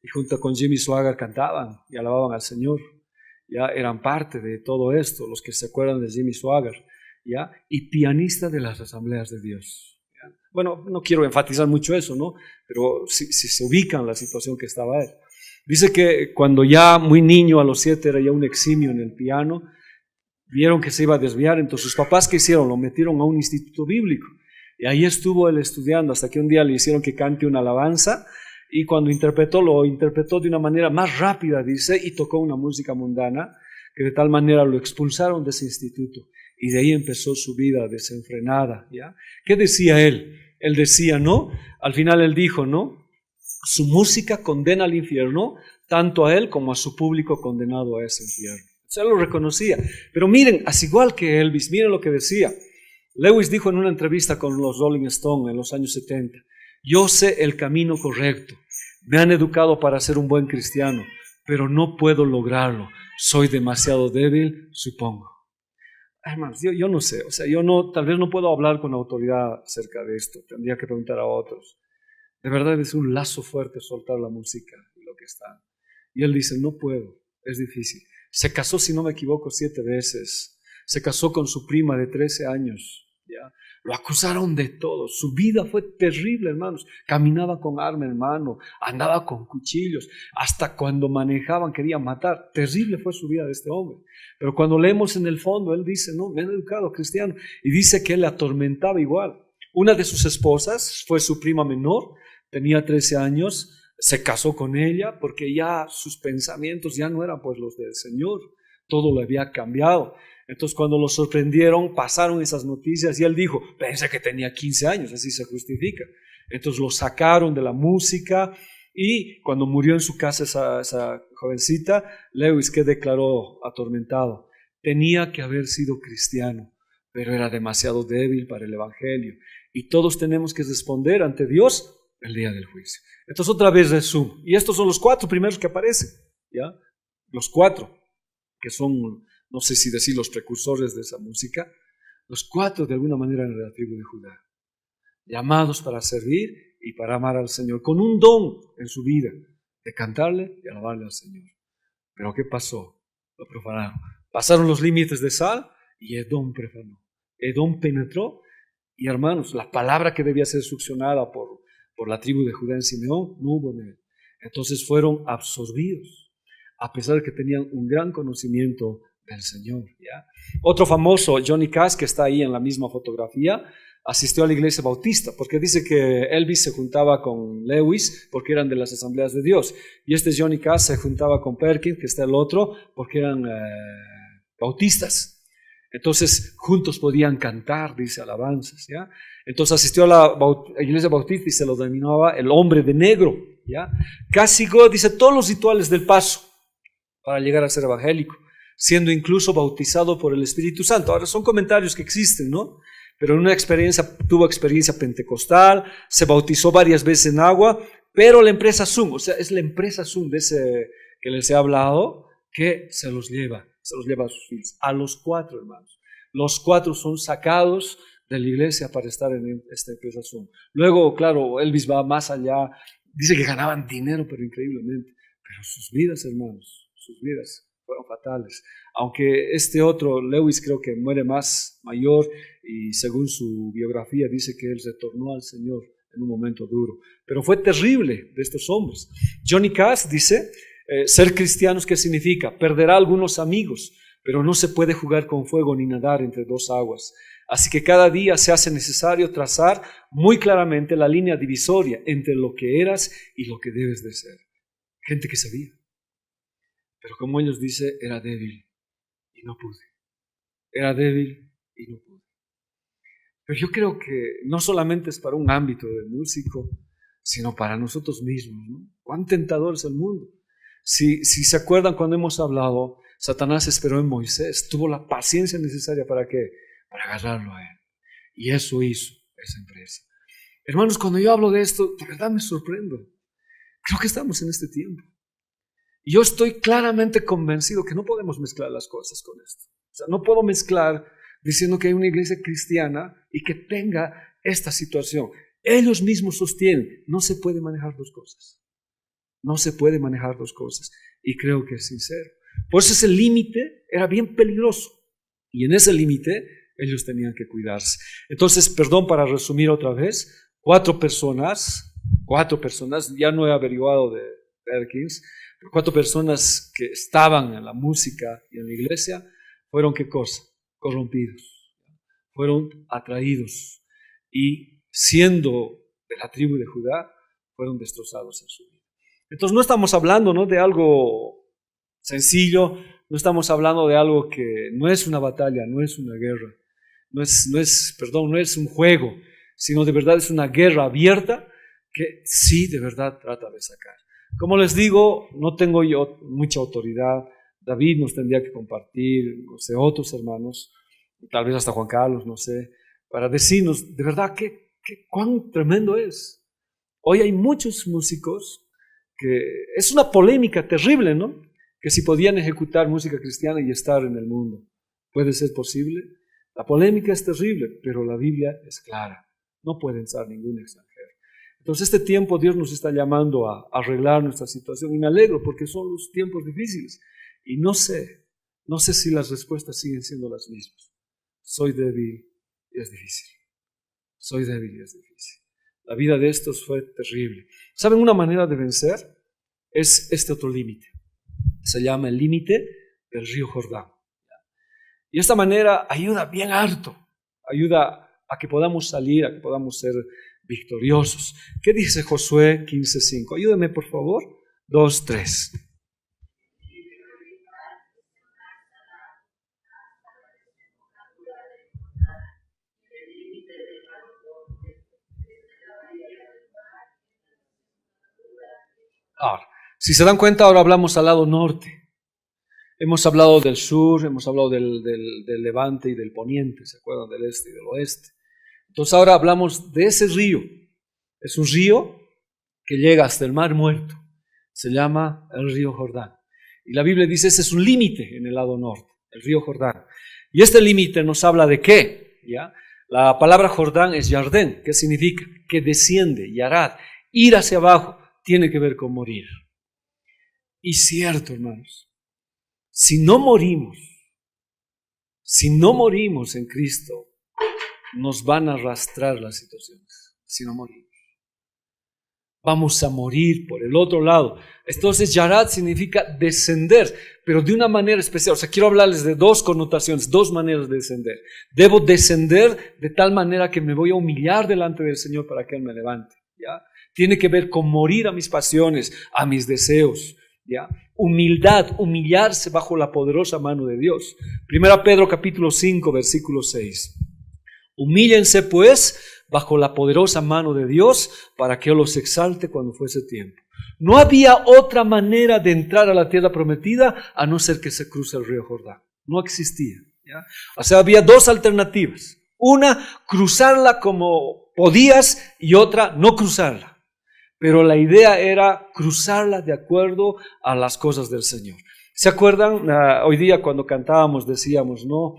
y junto con Jimmy Swaggart cantaban y alababan al Señor. Ya eran parte de todo esto, los que se acuerdan de Jimmy Swaggart, ¿ya? Y pianista de las Asambleas de Dios. ¿Ya? Bueno, no quiero enfatizar mucho eso, ¿no? Pero si se ubica en la situación que estaba él. Dice que cuando ya muy niño, a los 7, era ya un eximio en el piano, vieron que se iba a desviar, entonces sus papás, ¿qué hicieron? Lo metieron a un instituto bíblico, y ahí estuvo él estudiando, hasta que un día le hicieron que cante una alabanza, y cuando lo interpretó de una manera más rápida, dice, y tocó una música mundana, que de tal manera lo expulsaron de ese instituto, y de ahí empezó su vida desenfrenada, ¿ya? ¿Qué decía él? Él decía, ¿no? Al final él dijo, ¿no? Su música condena al infierno, tanto a él como a su público condenado a ese infierno. O sea, lo reconocía. Pero miren, así igual que Elvis, miren lo que decía. Lewis dijo en una entrevista con los Rolling Stones en los años 70, yo sé el camino correcto, me han educado para ser un buen cristiano, pero no puedo lograrlo, soy demasiado débil, supongo. Hermanos, yo no sé, o sea, tal vez no puedo hablar con autoridad acerca de esto, tendría que preguntar a otros. De verdad es un lazo fuerte soltar la música y lo que está. Y él dice, no puedo, es difícil. Se casó, si no me equivoco, 7 veces. Se casó con su prima de 13 años. ¿Ya? Lo acusaron de todo. Su vida fue terrible, hermanos. Caminaba con arma en mano, andaba con cuchillos. Hasta cuando manejaban querían matar. Terrible fue su vida de este hombre. Pero cuando leemos en el fondo, él dice, no, me han educado cristiano. Y dice que él le atormentaba igual. Una de sus esposas fue su prima menor, tenía 13 años. Se casó con ella porque ya sus pensamientos ya no eran pues los del Señor, todo le había cambiado. Entonces cuando lo sorprendieron, pasaron esas noticias y él dijo, pensé que tenía 15 años, así se justifica. Entonces lo sacaron de la música y cuando murió en su casa esa jovencita, Lewis, que declaró atormentado, tenía que haber sido cristiano, pero era demasiado débil para el evangelio. Y todos tenemos que responder ante Dios el día del juicio. Entonces otra vez resumo, y estos son los 4 primeros que aparecen, ¿ya? Los 4 que son, no sé si decir los precursores de esa música, los 4 de alguna manera en la tribu de Judá, llamados para servir y para amar al Señor, con un don en su vida, de cantarle y alabarle al Señor. Pero ¿qué pasó? Lo profanaron, pasaron los límites de sal y Edom profanó, Edom penetró, y hermanos, la palabra que debía ser succionada por la tribu de Judá en Simeón, no hubo en él. Entonces fueron absorbidos, a pesar de que tenían un gran conocimiento del Señor. ¿Ya? Otro famoso, Johnny Cash, que está ahí en la misma fotografía, asistió a la iglesia bautista, porque dice que Elvis se juntaba con Lewis, porque eran de las Asambleas de Dios, y este Johnny Cash se juntaba con Perkins, que está el otro, porque eran bautistas. Entonces juntos podían cantar, dice, alabanzas, ¿ya? Entonces asistió a la iglesia bautista y se lo denominaba el hombre de negro, ¿ya? Castigó, dice, todos los rituales del paso para llegar a ser evangélico, siendo incluso bautizado por el Espíritu Santo. Ahora son comentarios que existen, ¿no? Pero tuvo experiencia pentecostal, se bautizó varias veces en agua, pero la empresa Zoom, o sea, es la empresa Zoom de ese que les he hablado, que se los lleva a sus hijos, a los 4 hermanos. Los 4 son sacados de la iglesia para estar en esta empresa Zoom. Luego, claro, Elvis va más allá, dice que ganaban dinero, pero increíblemente. Pero sus vidas, hermanos, sus vidas fueron fatales. Aunque este otro, Lewis, creo que muere más mayor y según su biografía dice que él retornó al Señor en un momento duro. Pero fue terrible de estos hombres. Johnny Cash dice, ser cristianos, ¿qué significa? Perderá algunos amigos, pero no se puede jugar con fuego ni nadar entre 2 aguas. Así que cada día se hace necesario trazar muy claramente la línea divisoria entre lo que eras y lo que debes de ser. Gente que sabía, pero como ellos dicen, era débil y no pude. Era débil y no pude. Pero yo creo que no solamente es para un ámbito de músico, sino para nosotros mismos, ¿no? Cuán tentador es el mundo. Si se acuerdan cuando hemos hablado, Satanás esperó en Moisés, tuvo la paciencia necesaria para para agarrarlo a él. Y eso hizo esa empresa. Hermanos, cuando yo hablo de esto, de verdad me sorprendo. Creo que estamos en este tiempo. Y yo estoy claramente convencido que no podemos mezclar las cosas con esto. O sea, no puedo mezclar diciendo que hay una iglesia cristiana y que tenga esta situación. Ellos mismos sostienen, no se puede manejar dos cosas. No se puede manejar dos cosas. Y creo que es sincero. Por eso ese límite era bien peligroso. Y en ese límite ellos tenían que cuidarse. Entonces, perdón, para resumir otra vez, cuatro personas, ya no he averiguado de Perkins, pero 4 personas que estaban en la música y en la iglesia, fueron ¿qué cosa? Corrompidos, fueron atraídos y siendo de la tribu de Judá, fueron destrozados en su vida. Entonces no estamos hablando, ¿no?, de algo sencillo, no estamos hablando de algo que no es una batalla, no es una guerra, no es un juego, sino de verdad es una guerra abierta que sí de verdad trata de sacar. Como les digo, no tengo yo mucha autoridad. David nos tendría que compartir, no sé, otros hermanos, tal vez hasta Juan Carlos, no sé, para decirnos de verdad cuán tremendo es. Hoy hay muchos músicos que es una polémica terrible, ¿no? Que si podían ejecutar música cristiana y estar en el mundo. ¿Puede ser posible? La polémica es terrible, pero la Biblia es clara. No puede entrar ningún extranjero. Entonces este tiempo Dios nos está llamando a arreglar nuestra situación y me alegro porque son los tiempos difíciles y no sé si las respuestas siguen siendo las mismas. Soy débil y es difícil. Soy débil y es difícil. La vida de estos fue terrible. ¿Saben una manera de vencer? Es este otro límite. Se llama el límite del río Jordán. Y esta manera ayuda bien harto. Ayuda a que podamos salir, a que podamos ser victoriosos. ¿Qué dice Josué 15:5? Ayúdame por favor. 2, 3. Ahora, si se dan cuenta, ahora hablamos al lado norte. Hemos hablado del sur, hemos hablado del levante y del poniente, ¿se acuerdan? Del este y del oeste. Entonces ahora hablamos de ese río. Es un río que llega hasta el Mar Muerto. Se llama el río Jordán. Y la Biblia dice, ese es un límite en el lado norte, el río Jordán. Y este límite nos habla de qué, ¿ya? La palabra Jordán es Yardén, ¿qué significa? Que desciende, Yarad. Ir hacia abajo tiene que ver con morir. Y cierto, hermanos, si no morimos en Cristo, nos van a arrastrar las situaciones, si no morimos. Vamos a morir por el otro lado. Entonces, Yarad significa descender, pero de una manera especial. O sea, quiero hablarles de dos connotaciones, dos maneras de descender. Debo descender de tal manera que me voy a humillar delante del Señor para que Él me levante, ¿ya? Tiene que ver con morir a mis pasiones, a mis deseos, ¿ya? Humildad, humillarse bajo la poderosa mano de Dios. 1 Pedro capítulo 5, versículo 6. Humíllense pues bajo la poderosa mano de Dios para que Él los exalte cuando fuese tiempo. No había otra manera de entrar a la tierra prometida a no ser que se cruce el río Jordán. No existía, ¿ya? O sea, había dos alternativas. Una, cruzarla como podías y otra, no cruzarla. Pero la idea era cruzarla de acuerdo a las cosas del Señor. ¿Se acuerdan? Hoy día cuando cantábamos decíamos, ¿no?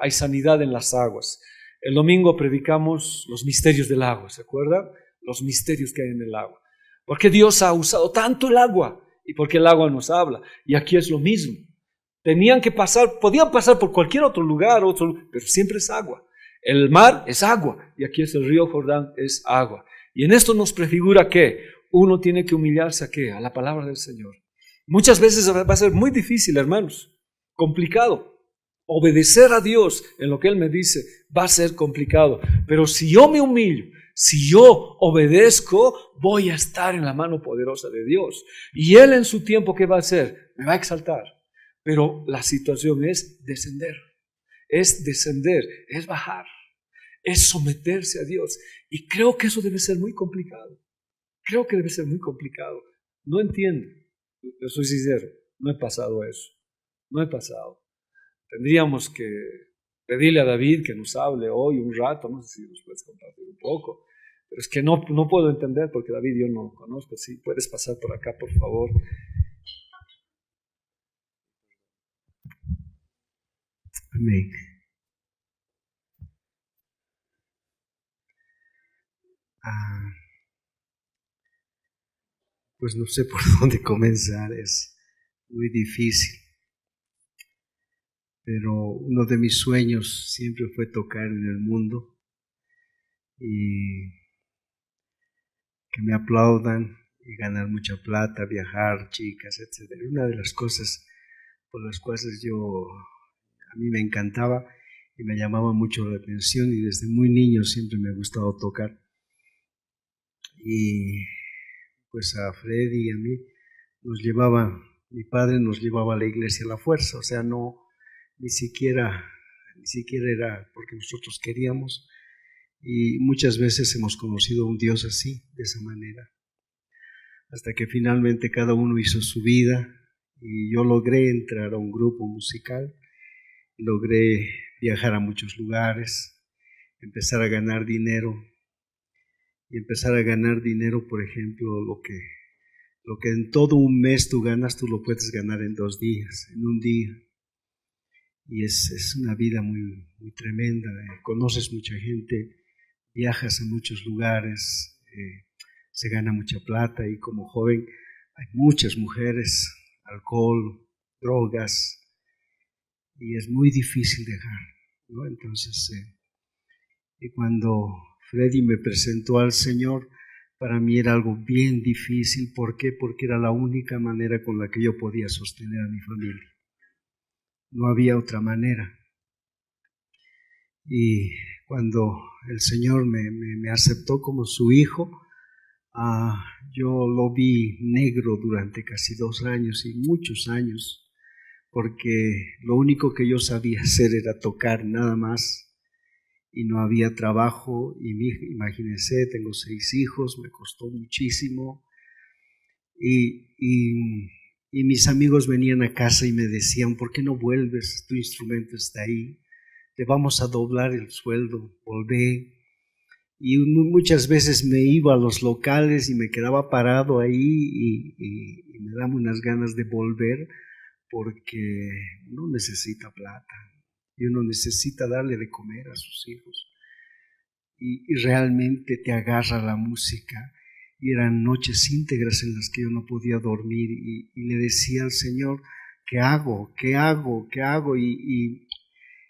Hay sanidad en las aguas. El domingo predicamos los misterios del agua, ¿se acuerdan? Los misterios que hay en el agua. ¿Por qué Dios ha usado tanto el agua? Y porque el agua nos habla. Y aquí es lo mismo. Podían pasar por cualquier otro lugar, pero siempre es agua. El mar es agua y aquí es el río Jordán, es agua. Y en esto nos prefigura que uno tiene que humillarse ¿a qué? A la palabra del Señor. Muchas veces va a ser muy difícil, hermanos, complicado. Obedecer a Dios en lo que Él me dice va a ser complicado. Pero si yo me humillo, si yo obedezco, voy a estar en la mano poderosa de Dios. Y Él en su tiempo, ¿qué va a hacer? Me va a exaltar. Pero la situación es descender. Es descender, es bajar. Es someterse a Dios. Y creo que eso debe ser muy complicado. Creo que debe ser muy complicado. No entiendo. Yo soy sincero. No he pasado eso. No he pasado. Tendríamos que Pedirle a David que nos hable hoy un rato, no sé si nos puedes compartir un poco, pero es que no puedo entender porque David yo no conozco. Si puedes pasar por acá, por favor. Amén. Pues no sé por dónde comenzar, es muy difícil. Pero uno de mis sueños siempre fue tocar en el mundo y que me aplaudan y ganar mucha plata, viajar, chicas, etc. Una de las cosas por las cuales a mí me encantaba y me llamaba mucho la atención, y desde muy niño siempre me ha gustado tocar. Y pues a Freddy y a mí mi padre nos llevaba a la iglesia a la fuerza, o sea, ni siquiera era porque nosotros queríamos, y muchas veces hemos conocido a un Dios así, de esa manera, hasta que finalmente cada uno hizo su vida y yo logré entrar a un grupo musical, logré viajar a muchos lugares, empezar a ganar dinero, por ejemplo, lo que en todo un mes tú ganas, tú lo puedes ganar en 2 días, en un día. Y es una vida muy, muy tremenda. Conoces mucha gente, viajas a muchos lugares, se gana mucha plata, y como joven hay muchas mujeres, alcohol, drogas, y es muy difícil dejar, ¿no? Entonces, y cuando Freddy me presentó al Señor, para mí era algo bien difícil. ¿Por qué? Porque era la única manera con la que yo podía sostener a mi familia. No había otra manera. Y cuando el Señor me aceptó como su hijo, yo lo vi negro durante casi 2 años y muchos años, porque lo único que yo sabía hacer era tocar, nada más. Y no había trabajo, y imagínense, tengo 6 hijos, me costó muchísimo, y mis amigos venían a casa y me decían: ¿por qué no vuelves? Tu instrumento está ahí, te vamos a doblar el sueldo, volvé. Y muchas veces me iba a los locales y me quedaba parado ahí, y me daban unas ganas de volver, porque uno necesita plata y uno necesita darle de comer a sus hijos, y realmente te agarra la música. Y eran noches íntegras en las que yo no podía dormir, y le decía al Señor: ¿qué hago? ¿Qué hago? ¿Qué hago? Y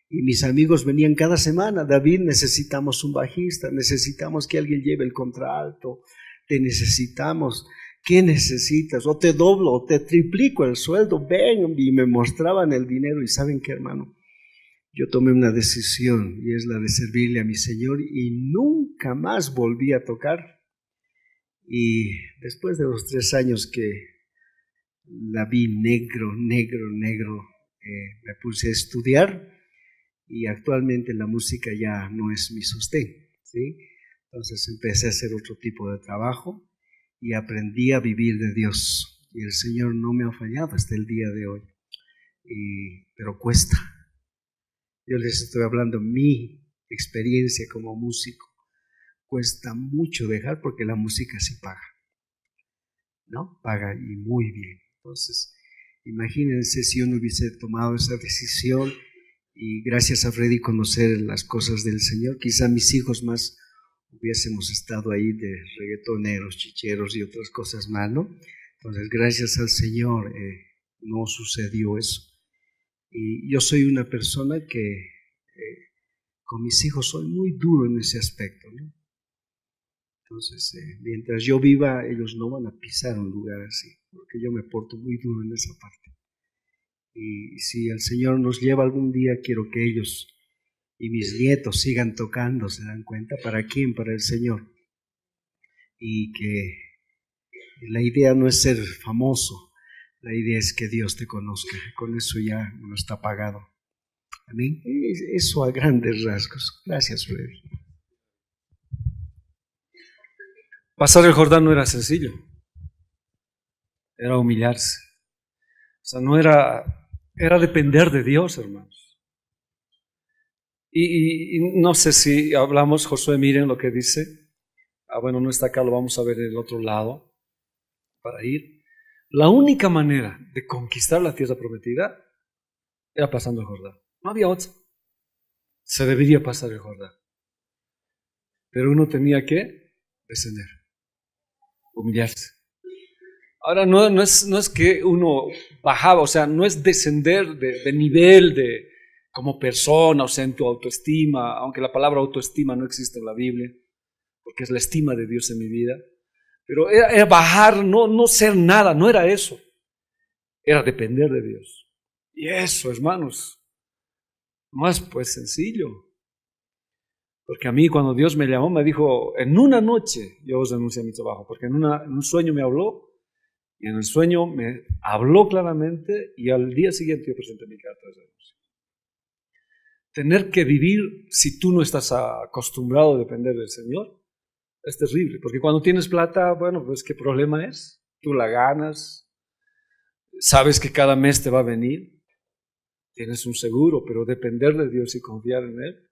mis amigos venían cada semana: David, necesitamos un bajista, necesitamos que alguien lleve el contralto, te necesitamos. ¿Qué necesitas? O te doblo, o te triplico el sueldo, ven. Y me mostraban el dinero. Y ¿saben qué, hermano? Yo tomé una decisión, y es la de servirle a mi Señor, y nunca más volví a tocar. Y después de los 3 años que la vi negro, me puse a estudiar, y actualmente la música ya no es mi sostén, ¿sí? Entonces empecé a hacer otro tipo de trabajo y aprendí a vivir de Dios, y el Señor no me ha fallado hasta el día de hoy, pero cuesta. Yo les estoy hablando mi experiencia como músico. Cuesta mucho dejar, porque la música sí paga, ¿no? Paga, y muy bien. Entonces, imagínense si yo no hubiese tomado esa decisión, y gracias a Freddy conocer las cosas del Señor, quizá mis hijos más hubiésemos estado ahí de reggaetoneros, chicheros y otras cosas más, ¿no? Entonces, gracias al Señor no sucedió eso. Y yo soy una persona que con mis hijos soy muy duro en ese aspecto, ¿no? Entonces, mientras yo viva, ellos no van a pisar un lugar así, porque yo me porto muy duro en esa parte. Y si el Señor nos lleva algún día, quiero que ellos y mis nietos sigan tocando, ¿se dan cuenta? ¿Para quién? Para el Señor. Y que la idea no es ser famoso, la idea es que Dios te conozca. Con eso ya no está pagado. Amén. Eso a grandes rasgos. Gracias, Freddy. Pasar el Jordán no era sencillo, era humillarse. O sea, no era depender de Dios, hermanos. Y no sé si hablamos, Josué, miren lo que dice. Bueno, no está acá, lo vamos a ver en el otro lado para ir. La única manera de conquistar la tierra prometida era pasando el Jordán. No había otra. Se debería pasar el Jordán. Pero uno tenía que descender, humillarse. Ahora no es que uno bajaba, o sea, no es descender de nivel como persona, o sea, en tu autoestima, aunque la palabra autoestima no existe en la Biblia, porque es la estima de Dios en mi vida. Pero era bajar, no ser nada, no era eso. Era depender de Dios. Y eso, hermanos, no es pues sencillo. Porque a mí cuando Dios me llamó, me dijo, en una noche yo renuncié a mi trabajo, porque en un sueño me habló, y en el sueño me habló claramente, y al día siguiente yo presenté mi carta de renuncia. Tener que vivir, si tú no estás acostumbrado a depender del Señor, es terrible, porque cuando tienes plata, bueno, pues ¿qué problema es? Tú la ganas, sabes que cada mes te va a venir, tienes un seguro, pero depender de Dios y confiar en Él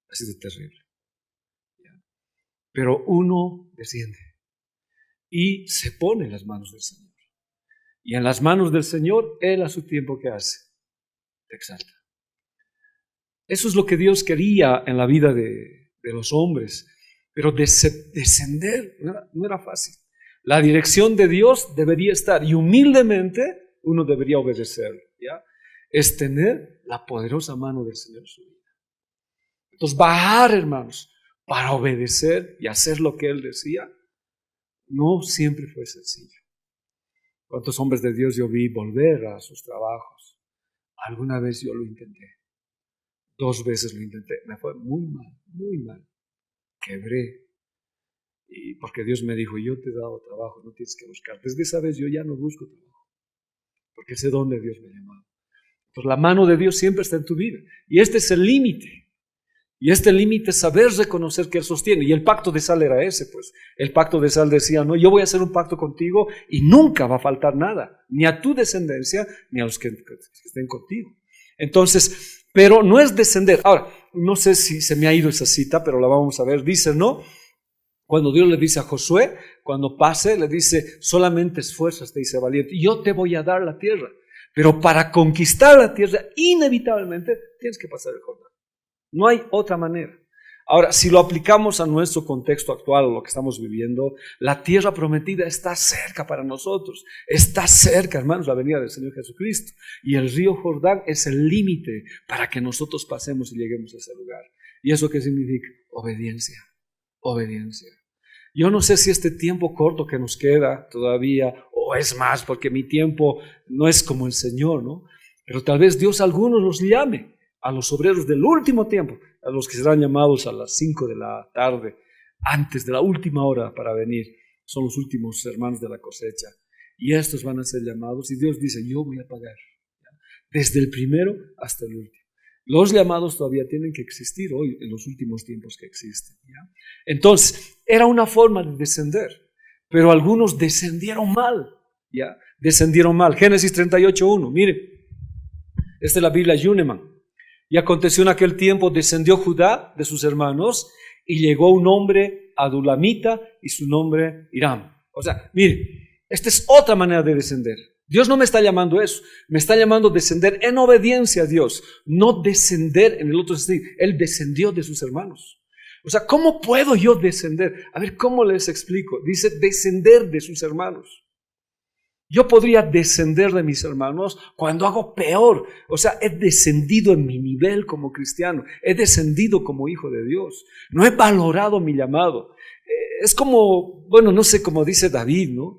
ha sido terrible. Pero uno desciende y se pone en las manos del Señor. Y en las manos del Señor, Él a su tiempo, ¿qué hace? Te exalta. Eso es lo que Dios quería en la vida de los hombres. Pero descender no era fácil. La dirección de Dios debería estar, y humildemente uno debería obedecerlo, ¿ya? Es tener la poderosa mano del Señor en su vida. Entonces, bajar, hermanos, para obedecer y hacer lo que Él decía, no siempre fue sencillo. ¿Cuántos hombres de Dios yo vi volver a sus trabajos? Alguna vez yo lo intenté. 2 veces lo intenté. Me fue muy mal. Quebré. Y porque Dios me dijo, yo te he dado trabajo, no tienes que buscar. Desde esa vez yo ya no busco trabajo, porque sé dónde Dios me ha llamado. Entonces la mano de Dios siempre está en tu vida. Y este es el límite. Y este límite es saber reconocer que Él sostiene. Y el pacto de sal era ese, pues. El pacto de sal decía, no, yo voy a hacer un pacto contigo y nunca va a faltar nada, ni a tu descendencia, ni a los que estén contigo. Entonces, pero no es descender. Ahora, no sé si se me ha ido esa cita, pero la vamos a ver. Dice, ¿no? Cuando Dios le dice a Josué, cuando pase, le dice, solamente esfuérzate y sé valiente. Y yo te voy a dar la tierra. Pero para conquistar la tierra, inevitablemente, tienes que pasar el Jordán. No hay otra manera. Ahora, si lo aplicamos a nuestro contexto actual, a lo que estamos viviendo, la tierra prometida está cerca para nosotros. Está cerca, hermanos, la venida del Señor Jesucristo. Y el río Jordán es el límite para que nosotros pasemos y lleguemos a ese lugar. ¿Y eso qué significa? Obediencia. Obediencia. Yo no sé si este tiempo corto que nos queda todavía, o es más, porque mi tiempo no es como el Señor, ¿no? Pero tal vez Dios a algunos los llame, a los obreros del último tiempo, a los que serán llamados a las 5 de la tarde, antes de la última hora para venir. Son los últimos hermanos de la cosecha. Y estos van a ser llamados, y Dios dice, yo voy a pagar, ¿ya? Desde el primero hasta el último. Los llamados todavía tienen que existir hoy, en los últimos tiempos que existen, ¿ya? Entonces, era una forma de descender, pero algunos descendieron mal, ¿ya? Descendieron mal. Génesis 38:1, mire, esta es la Biblia Yuneman. Y aconteció en aquel tiempo, descendió Judá de sus hermanos, y llegó un hombre adulamita, y su nombre Hiram. O sea, mire, esta es otra manera de descender. Dios no me está llamando eso, me está llamando a descender en obediencia a Dios, no descender en el otro sentido. Él descendió de sus hermanos. O sea, ¿cómo puedo yo descender? A ver, ¿cómo les explico? Dice descender de sus hermanos. Yo podría descender de mis hermanos cuando hago peor. O sea, he descendido en mi nivel como cristiano, he descendido como hijo de Dios, no he valorado mi llamado. Es como, bueno, no sé, como dice David, ¿no?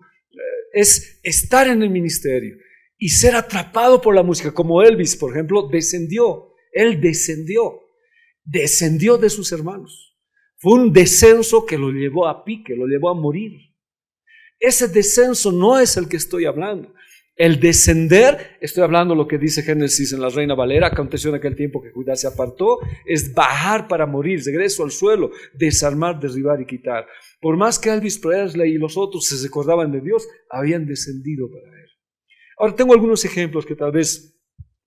Es estar en el ministerio y ser atrapado por la música, como Elvis, por ejemplo, descendió. Él descendió de sus hermanos. Fue un descenso que lo llevó a pique, lo llevó a morir. Ese descenso no es el que estoy hablando. El descender, estoy hablando lo que dice Génesis en la Reina Valera, aconteció en aquel tiempo que Judá se apartó, es bajar para morir, regreso al suelo, desarmar, derribar y quitar. Por más que Elvis Presley y los otros se recordaban de Dios, habían descendido para Él. Ahora tengo algunos ejemplos que tal vez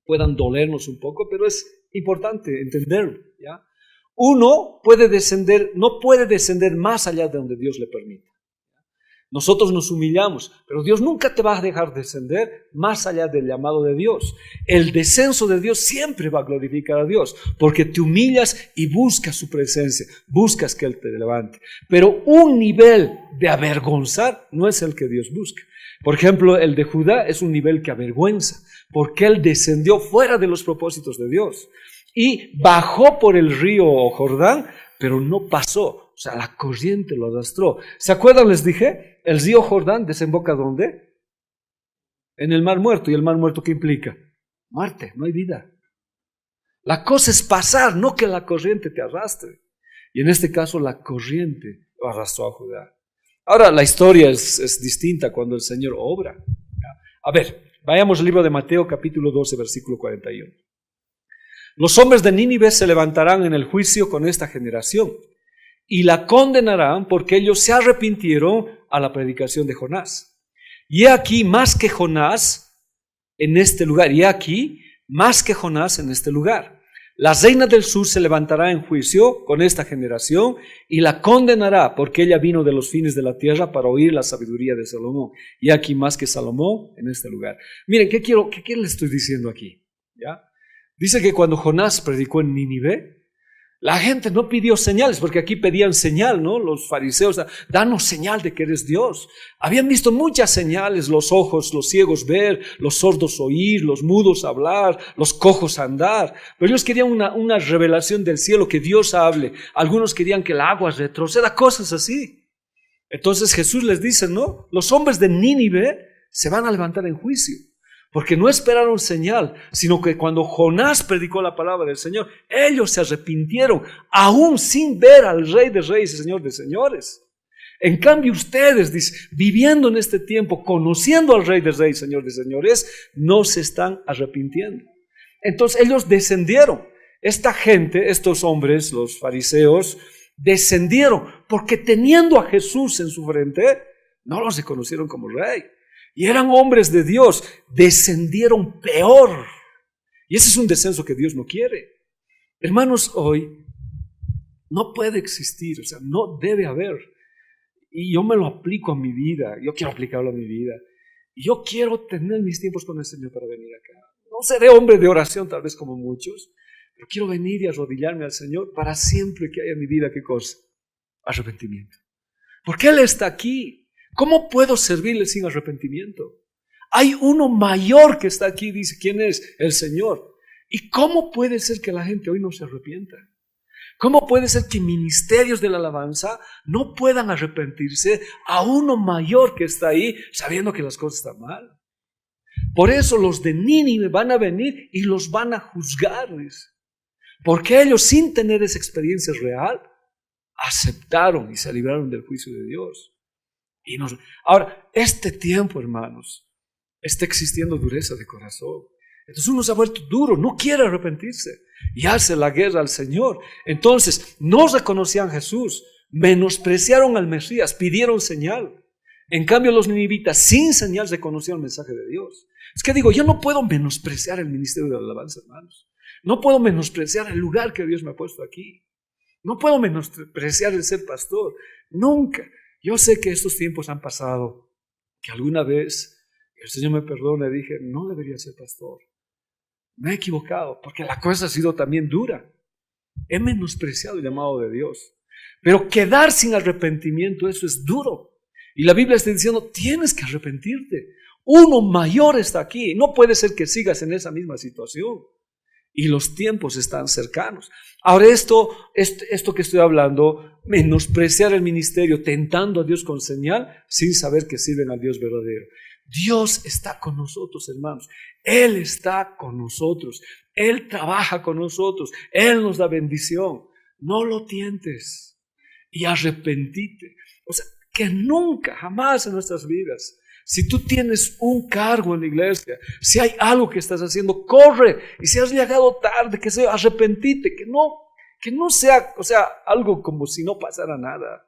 puedan dolernos un poco, pero es importante entenderlo, ¿ya? Uno puede descender, no puede descender más allá de donde Dios le permita. Nosotros nos humillamos, pero Dios nunca te va a dejar descender más allá del llamado de Dios. El descenso de Dios siempre va a glorificar a Dios, porque te humillas y buscas su presencia, buscas que Él te levante. Pero un nivel de avergonzar no es el que Dios busca. Por ejemplo, el de Judá es un nivel que avergüenza, porque él descendió fuera de los propósitos de Dios y bajó por el río Jordán, pero no pasó. O sea, la corriente lo arrastró. ¿Se acuerdan? Les dije, el río Jordán desemboca ¿dónde? En el Mar Muerto. ¿Y el Mar Muerto qué implica? Muerte, no hay vida. La cosa es pasar, no que la corriente te arrastre. Y en este caso la corriente lo arrastró a Judá. Ahora la historia es distinta cuando el Señor obra. A ver, vayamos al libro de Mateo capítulo 12 versículo 41. Los hombres de Nínive se levantarán en el juicio con esta generación y la condenarán porque ellos se arrepintieron a la predicación de Jonás. Y he aquí más que Jonás en este lugar, y he aquí más que Jonás en este lugar. La reina del sur se levantará en juicio con esta generación y la condenará porque ella vino de los fines de la tierra para oír la sabiduría de Salomón. Y aquí más que Salomón en este lugar. Miren, ¿qué le estoy diciendo aquí? ¿Ya? Dice que cuando Jonás predicó en Nínive, la gente no pidió señales, porque aquí pedían señal, ¿no? Los fariseos, danos señal de que eres Dios. Habían visto muchas señales, los ojos, los ciegos ver, los sordos oír, los mudos hablar, los cojos andar. Pero ellos querían una revelación del cielo, que Dios hable. Algunos querían que el agua retroceda, cosas así. Entonces Jesús les dice, ¿no? Los hombres de Nínive se van a levantar en juicio. Porque no esperaron señal, sino que cuando Jonás predicó la palabra del Señor, ellos se arrepintieron, aún sin ver al Rey de Reyes y Señor de Señores. En cambio ustedes, dice, viviendo en este tiempo, conociendo al Rey de Reyes y Señor de Señores, no se están arrepintiendo. Entonces ellos descendieron. Esta gente, estos hombres, los fariseos, descendieron porque teniendo a Jesús en su frente, no los reconocieron como Rey. Y eran hombres de Dios, descendieron peor. Y ese es un descenso que Dios no quiere. Hermanos, hoy no puede existir, o sea, no debe haber. Y yo me lo aplico a mi vida, yo quiero aplicarlo a mi vida. Y yo quiero tener mis tiempos con el Señor para venir acá. No seré hombre de oración, tal vez como muchos, pero quiero venir y arrodillarme al Señor para siempre que haya en mi vida, ¿qué cosa? Arrepentimiento. Porque Él está aquí. ¿Cómo puedo servirle sin arrepentimiento? Hay uno mayor que está aquí, dice, ¿quién es? El Señor. ¿Y cómo puede ser que la gente hoy no se arrepienta? ¿Cómo puede ser que ministerios de la alabanza no puedan arrepentirse a uno mayor que está ahí sabiendo que las cosas están mal? Por eso los de Nínive van a venir y los van a juzgar, porque ellos, sin tener esa experiencia real, aceptaron y se libraron del juicio de Dios. Ahora, este tiempo, hermanos, está existiendo dureza de corazón. Entonces uno se ha vuelto duro, no quiere arrepentirse y hace la guerra al Señor. Entonces no reconocían a Jesús, menospreciaron al Mesías, pidieron señal. En cambio los ninivitas sin señal reconocieron el mensaje de Dios. Es que digo, yo no puedo menospreciar el ministerio de la alabanza, hermanos. No puedo menospreciar el lugar que Dios me ha puesto aquí. No puedo menospreciar el ser pastor, nunca. Yo sé que estos tiempos han pasado, que alguna vez, el Señor me perdone, dije, no debería ser pastor. Me he equivocado, porque la cosa ha sido también dura. He menospreciado el llamado de Dios. Pero quedar sin arrepentimiento, eso es duro. Y la Biblia está diciendo, tienes que arrepentirte. Uno mayor está aquí. No puede ser que sigas en esa misma situación. Y los tiempos están cercanos. Ahora esto que estoy hablando, menospreciar el ministerio, tentando a Dios con señal, sin saber que sirven al Dios verdadero. Dios está con nosotros, hermanos. Él está con nosotros. Él trabaja con nosotros. Él nos da bendición. No lo tientes y arrepentite. O sea, que nunca, jamás en nuestras vidas, si tú tienes un cargo en la iglesia, si hay algo que estás haciendo, corre. Y si has llegado tarde, que sea, arrepentite, que no sea, o sea, algo como si no pasara nada.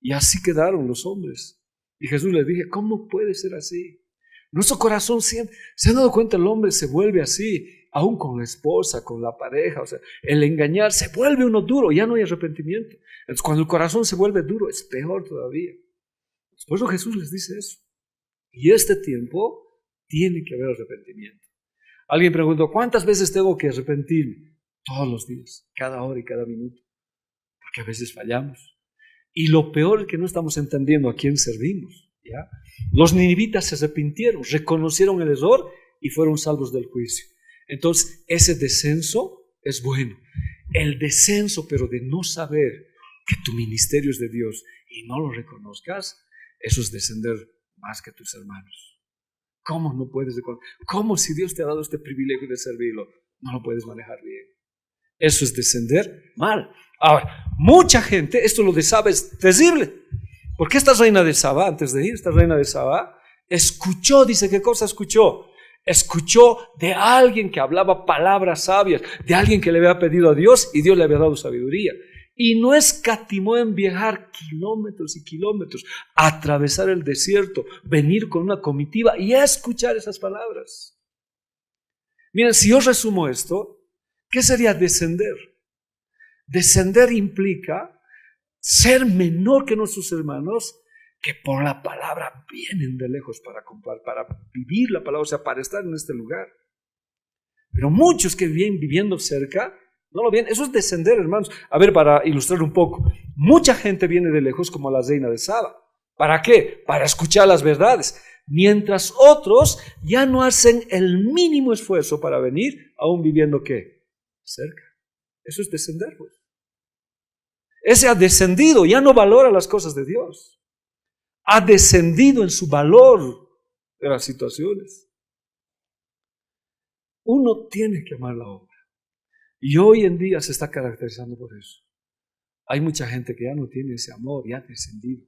Y así quedaron los hombres. Y Jesús les dije, ¿cómo puede ser así? Nuestro corazón siempre, ¿se han dado cuenta? El hombre se vuelve así. aún con la esposa, con la pareja. O sea, el engañar se vuelve uno duro, ya no hay arrepentimiento. Entonces, cuando el corazón se vuelve duro, es peor todavía. Por eso Jesús les dice eso. Y este tiempo tiene que haber arrepentimiento. Alguien preguntó, ¿cuántas veces tengo que arrepentirme? Todos los días, cada hora y cada minuto. Porque a veces fallamos. Y lo peor es que no estamos entendiendo a quién servimos, ¿ya? Los ninivitas se arrepintieron, reconocieron el error y fueron salvos del juicio. Entonces, ese descenso es bueno. El descenso, pero de no saber que tu ministerio es de Dios y no lo reconozcas, eso es descender más que tus hermanos. ¿Cómo no puedes reconocer? ¿Cómo si Dios te ha dado este privilegio de servirlo, no lo puedes manejar bien? Eso es descender mal. Ahora, mucha gente, esto lo de Saba es terrible. Porque esta reina de Saba, antes de ir, esta reina de Saba, escuchó, dice, ¿qué cosa escuchó? Escuchó de alguien que hablaba palabras sabias, de alguien que le había pedido a Dios y Dios le había dado sabiduría. Y no escatimó en viajar kilómetros y kilómetros, atravesar el desierto, venir con una comitiva y a escuchar esas palabras. Miren, si yo resumo esto, ¿qué sería descender? Descender implica ser menor que nuestros hermanos, que por la palabra vienen de lejos para vivir la palabra, o sea, para estar en este lugar. Pero muchos que vienen viviendo cerca, no lo ven. Eso es descender, hermanos. A ver, para ilustrar un poco, mucha gente viene de lejos como la reina de Saba. ¿Para qué? Para escuchar las verdades. Mientras otros ya no hacen el mínimo esfuerzo para venir, aún viviendo ¿qué? Cerca. Eso es descender, pues. Ese ha descendido, ya no valora las cosas de Dios. Ha descendido en su valor de las situaciones. Uno tiene que amar la obra. Y hoy en día se está caracterizando por eso. Hay mucha gente que ya no tiene ese amor, ya ha descendido.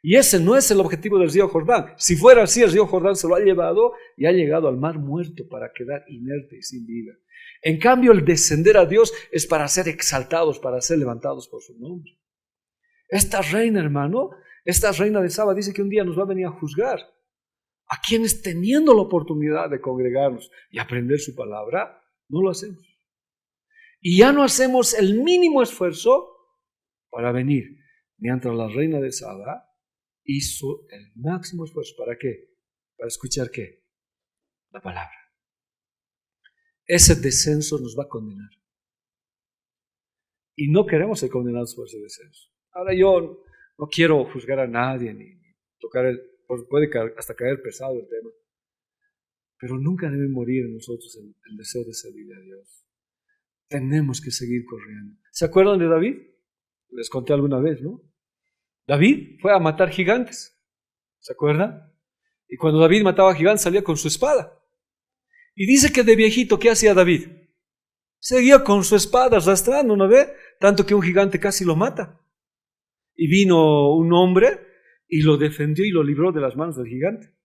Y ese no es el objetivo del río Jordán. Si fuera así, el río Jordán se lo ha llevado y ha llegado al mar muerto para quedar inerte y sin vida. En cambio, el descender a Dios es para ser exaltados, para ser levantados por su nombre. Esta reina, hermano, esta reina de Saba dice que un día nos va a venir a juzgar. A quienes teniendo la oportunidad de congregarnos y aprender su palabra, no lo hacemos. Y ya no hacemos el mínimo esfuerzo para venir. Mientras la reina de Saba hizo el máximo esfuerzo. ¿Para qué? Para escuchar ¿qué? La palabra. Ese descenso nos va a condenar. Y no queremos ser condenados por ese descenso. Ahora yo no quiero juzgar a nadie ni tocar puede hasta caer pesado el tema. Pero nunca debe morir en nosotros el deseo de servirle a Dios. Tenemos que seguir corriendo. ¿Se acuerdan de David? Les conté alguna vez, ¿no? David fue a matar gigantes. ¿Se acuerdan? Y cuando David mataba gigantes salía con su espada. Y dice que de viejito, ¿qué hacía David? Seguía con su espada arrastrando, ¿no ve? Tanto que un gigante casi lo mata. Y vino un hombre y lo defendió y lo libró de las manos del gigante.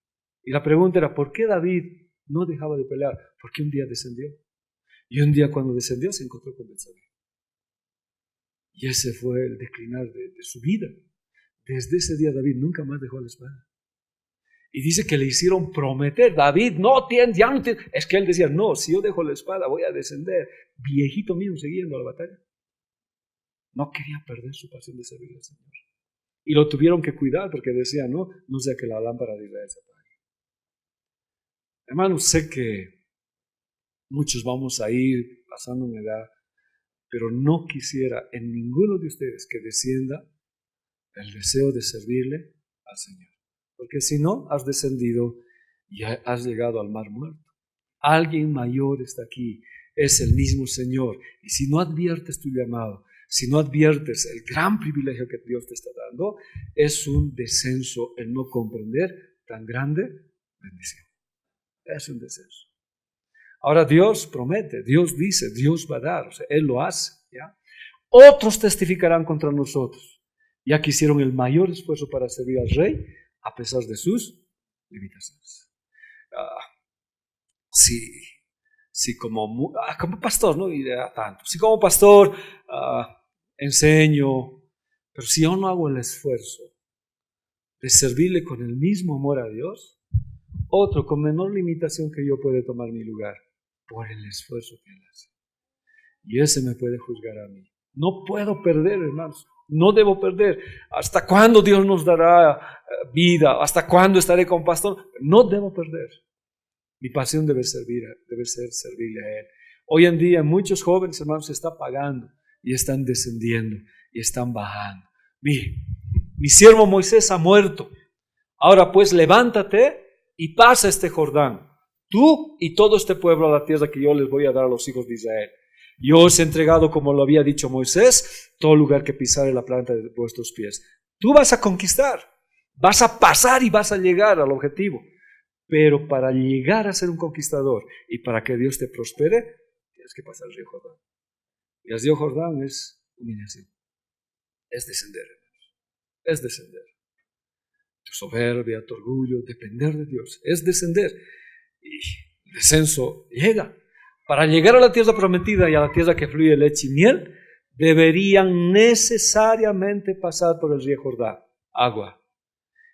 Y la pregunta era, ¿por qué David no dejaba de pelear? Porque un día descendió. Y un día cuando descendió se encontró con Betsabé. Y ese fue el declinar de su vida. Desde ese día David nunca más dejó la espada. Y dice que le hicieron prometer, David, ya no tiene. Es que él decía, no, si yo dejo la espada voy a descender. Viejito mismo siguiendo la batalla. No quería perder su pasión de servir al Señor. Y lo tuvieron que cuidar porque decía, no sea que la lámpara de Israel se apague. Hermanos, sé que muchos vamos a ir pasando una edad, pero no quisiera en ninguno de ustedes que descienda el deseo de servirle al Señor. Porque si no, has descendido y has llegado al mar muerto. Alguien mayor está aquí, es el mismo Señor. Y si no adviertes tu llamado, si no adviertes el gran privilegio que Dios te está dando, es un descenso el no comprender tan grande bendición. Es un descenso. Ahora Dios promete, Dios dice, Dios va a dar, o sea, Él lo hace, ¿ya? Otros testificarán contra nosotros, ya que hicieron el mayor esfuerzo para servir al Rey, a pesar de sus limitaciones. Sí, como pastor, no diré tanto. Sí, como pastor enseño, pero si yo no hago el esfuerzo de servirle con el mismo amor a Dios, otro con menor limitación que yo puede tomar mi lugar, por el esfuerzo que Él hace. Y ese me puede juzgar a mí. No puedo perder, hermanos. No debo perder. ¿Hasta cuándo Dios nos dará vida? ¿Hasta cuándo estaré con pastor? No debo perder. Mi pasión debe ser servirle a Él. Hoy en día muchos jóvenes, hermanos, se están pagando y están descendiendo y están bajando. Mire, mi siervo Moisés ha muerto. Ahora pues levántate y pasa este Jordán, tú y todo este pueblo a la tierra que yo les voy a dar a los hijos de Israel. Yo os he entregado, como lo había dicho Moisés, todo lugar que pisare la planta de vuestros pies. Tú vas a conquistar, vas a pasar y vas a llegar al objetivo. Pero para llegar a ser un conquistador y para que Dios te prospere, tienes que pasar el río Jordán. Y el río Jordán es humillación, es descender, es descender. Tu soberbia, tu orgullo, depender de Dios, es descender. Y el descenso llega. Para llegar a la tierra prometida y a la tierra que fluye leche y miel, deberían necesariamente pasar por el río Jordán, agua.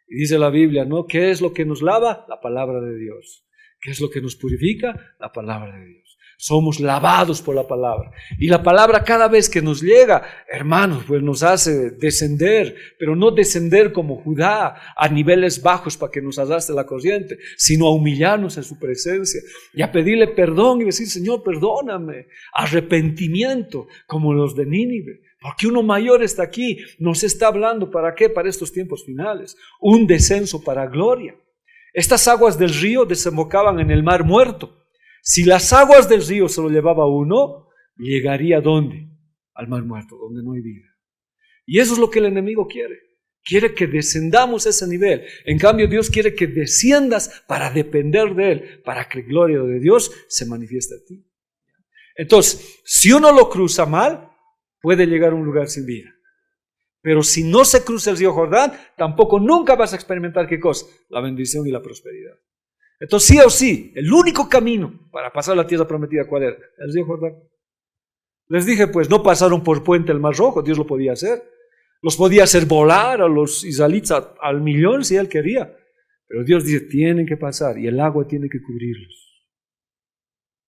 Y dice la Biblia, ¿no? ¿Qué es lo que nos lava? La palabra de Dios. ¿Qué es lo que nos purifica? La palabra de Dios. Somos lavados por la palabra. Y la palabra cada vez que nos llega, hermanos, pues nos hace descender, pero no descender como Judá a niveles bajos para que nos arrastre la corriente, sino a humillarnos en su presencia y a pedirle perdón y decir, Señor, perdóname. Arrepentimiento, como los de Nínive. Porque uno mayor está aquí, nos está hablando, ¿para qué? Para estos tiempos finales. Un descenso para gloria. Estas aguas del río desembocaban en el mar muerto. Si las aguas del río se lo llevaba uno, llegaría ¿a dónde? Al mar muerto, donde no hay vida. Y eso es lo que el enemigo quiere. Quiere que descendamos a ese nivel. En cambio, Dios quiere que desciendas para depender de Él, para que la gloria de Dios se manifieste a ti. Entonces, si uno lo cruza mal, puede llegar a un lugar sin vida. Pero si no se cruza el río Jordán, tampoco nunca vas a experimentar ¿qué cosa? La bendición y la prosperidad. Entonces sí o sí, el único camino para pasar la tierra prometida, ¿cuál era? El río Jordán. Les dije, pues no pasaron por puente el Mar Rojo, Dios lo podía hacer. Los podía hacer volar a los israelitas al millón si Él quería. Pero Dios dice, tienen que pasar y el agua tiene que cubrirlos.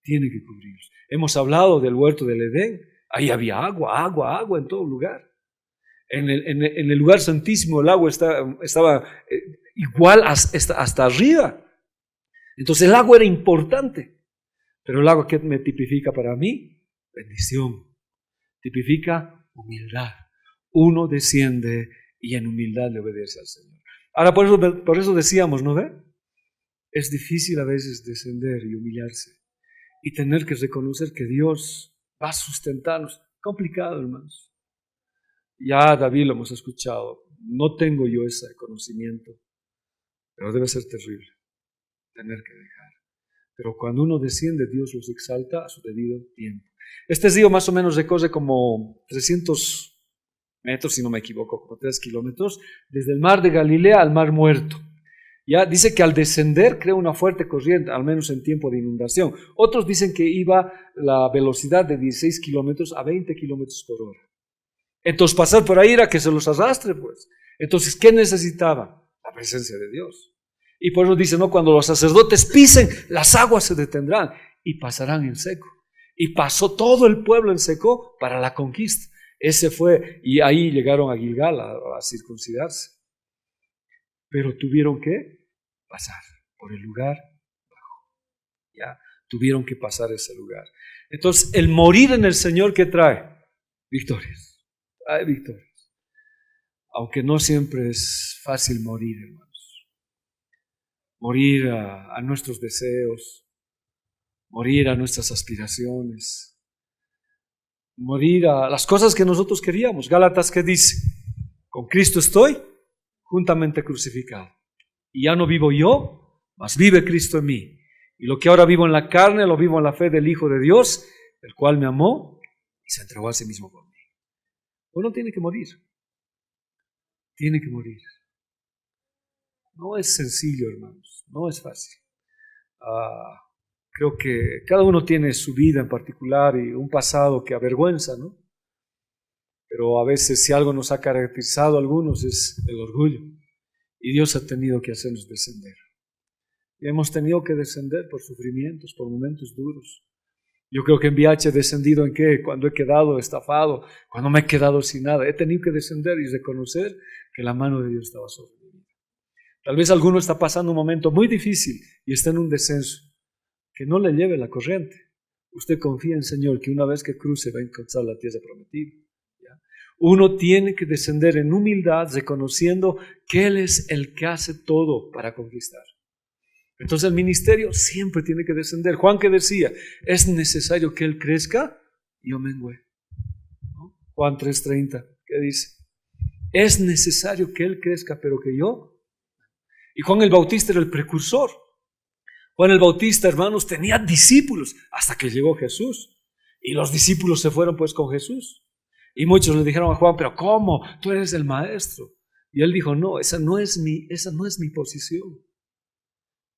Tiene que cubrirlos. Hemos hablado del huerto del Edén. Ahí había agua en todo lugar. En el lugar santísimo el agua estaba igual hasta arriba. Entonces el agua era importante. Pero el agua, ¿qué me tipifica para mí? Bendición. Tipifica humildad. Uno desciende y en humildad le obedece al Señor. Ahora por eso decíamos, ¿no ve? Es difícil a veces descender y humillarse. Y tener que reconocer que Dios va a sustentarnos. Complicado, hermanos. Ya David lo hemos escuchado. No tengo yo ese conocimiento. Pero debe ser terrible tener que dejar. Pero cuando uno desciende, Dios los exalta a su debido tiempo. Este río más o menos recorre como 300 metros, si no me equivoco, como 3 kilómetros, desde el mar de Galilea al mar Muerto. Ya dice que al descender crea una fuerte corriente, al menos en tiempo de inundación. Otros dicen que iba la velocidad de 16 kilómetros a 20 kilómetros por hora. Entonces pasar por ahí era que se los arrastre, pues. Entonces, ¿qué necesitaba? La presencia de Dios. Y por eso dice, no, cuando los sacerdotes pisen, las aguas se detendrán y pasarán en seco. Y pasó todo el pueblo en seco para la conquista. Ese fue, y ahí llegaron a Gilgal a circuncidarse. Pero tuvieron que pasar por el lugar bajo. Ya, tuvieron que pasar ese lugar. Entonces, el morir en el Señor, ¿qué trae? Victorias. Trae victorias. Aunque no siempre es fácil morir, hermanos. Morir a nuestros deseos, morir a nuestras aspiraciones, morir a las cosas que nosotros queríamos. Gálatas, ¿qué dice? Con Cristo estoy juntamente crucificado. Y ya no vivo yo, mas vive Cristo en mí. Y lo que ahora vivo en la carne, lo vivo en la fe del Hijo de Dios, el cual me amó y se entregó a sí mismo por mí. Uno tiene que morir. Tiene que morir. No es sencillo, hermanos. No es fácil. Creo que cada uno tiene su vida en particular y un pasado que avergüenza, ¿no? Pero a veces si algo nos ha caracterizado a algunos es el orgullo. Y Dios ha tenido que hacernos descender. Y hemos tenido que descender por sufrimientos, por momentos duros. Yo creo que en VIH he descendido en qué, cuando he quedado estafado, cuando me he quedado sin nada. He tenido que descender y reconocer que la mano de Dios estaba sobre mí. Tal vez alguno está pasando un momento muy difícil y está en un descenso. Que no le lleve la corriente. Usted confía en el Señor que una vez que cruce va a encontrar la tierra prometida. ¿Ya? Uno tiene que descender en humildad, reconociendo que Él es el que hace todo para conquistar. Entonces el ministerio siempre tiene que descender. Juan que decía, es necesario que Él crezca y yo mengüe. ¿No? Juan 3:30, ¿qué dice? Es necesario que Él crezca, pero que yo. Y Juan el Bautista era el precursor. Juan el Bautista, hermanos, tenía discípulos hasta que llegó Jesús. Y los discípulos se fueron pues con Jesús. Y muchos le dijeron a Juan, pero ¿cómo? Tú eres el maestro. Y él dijo, no, esa no es mi posición.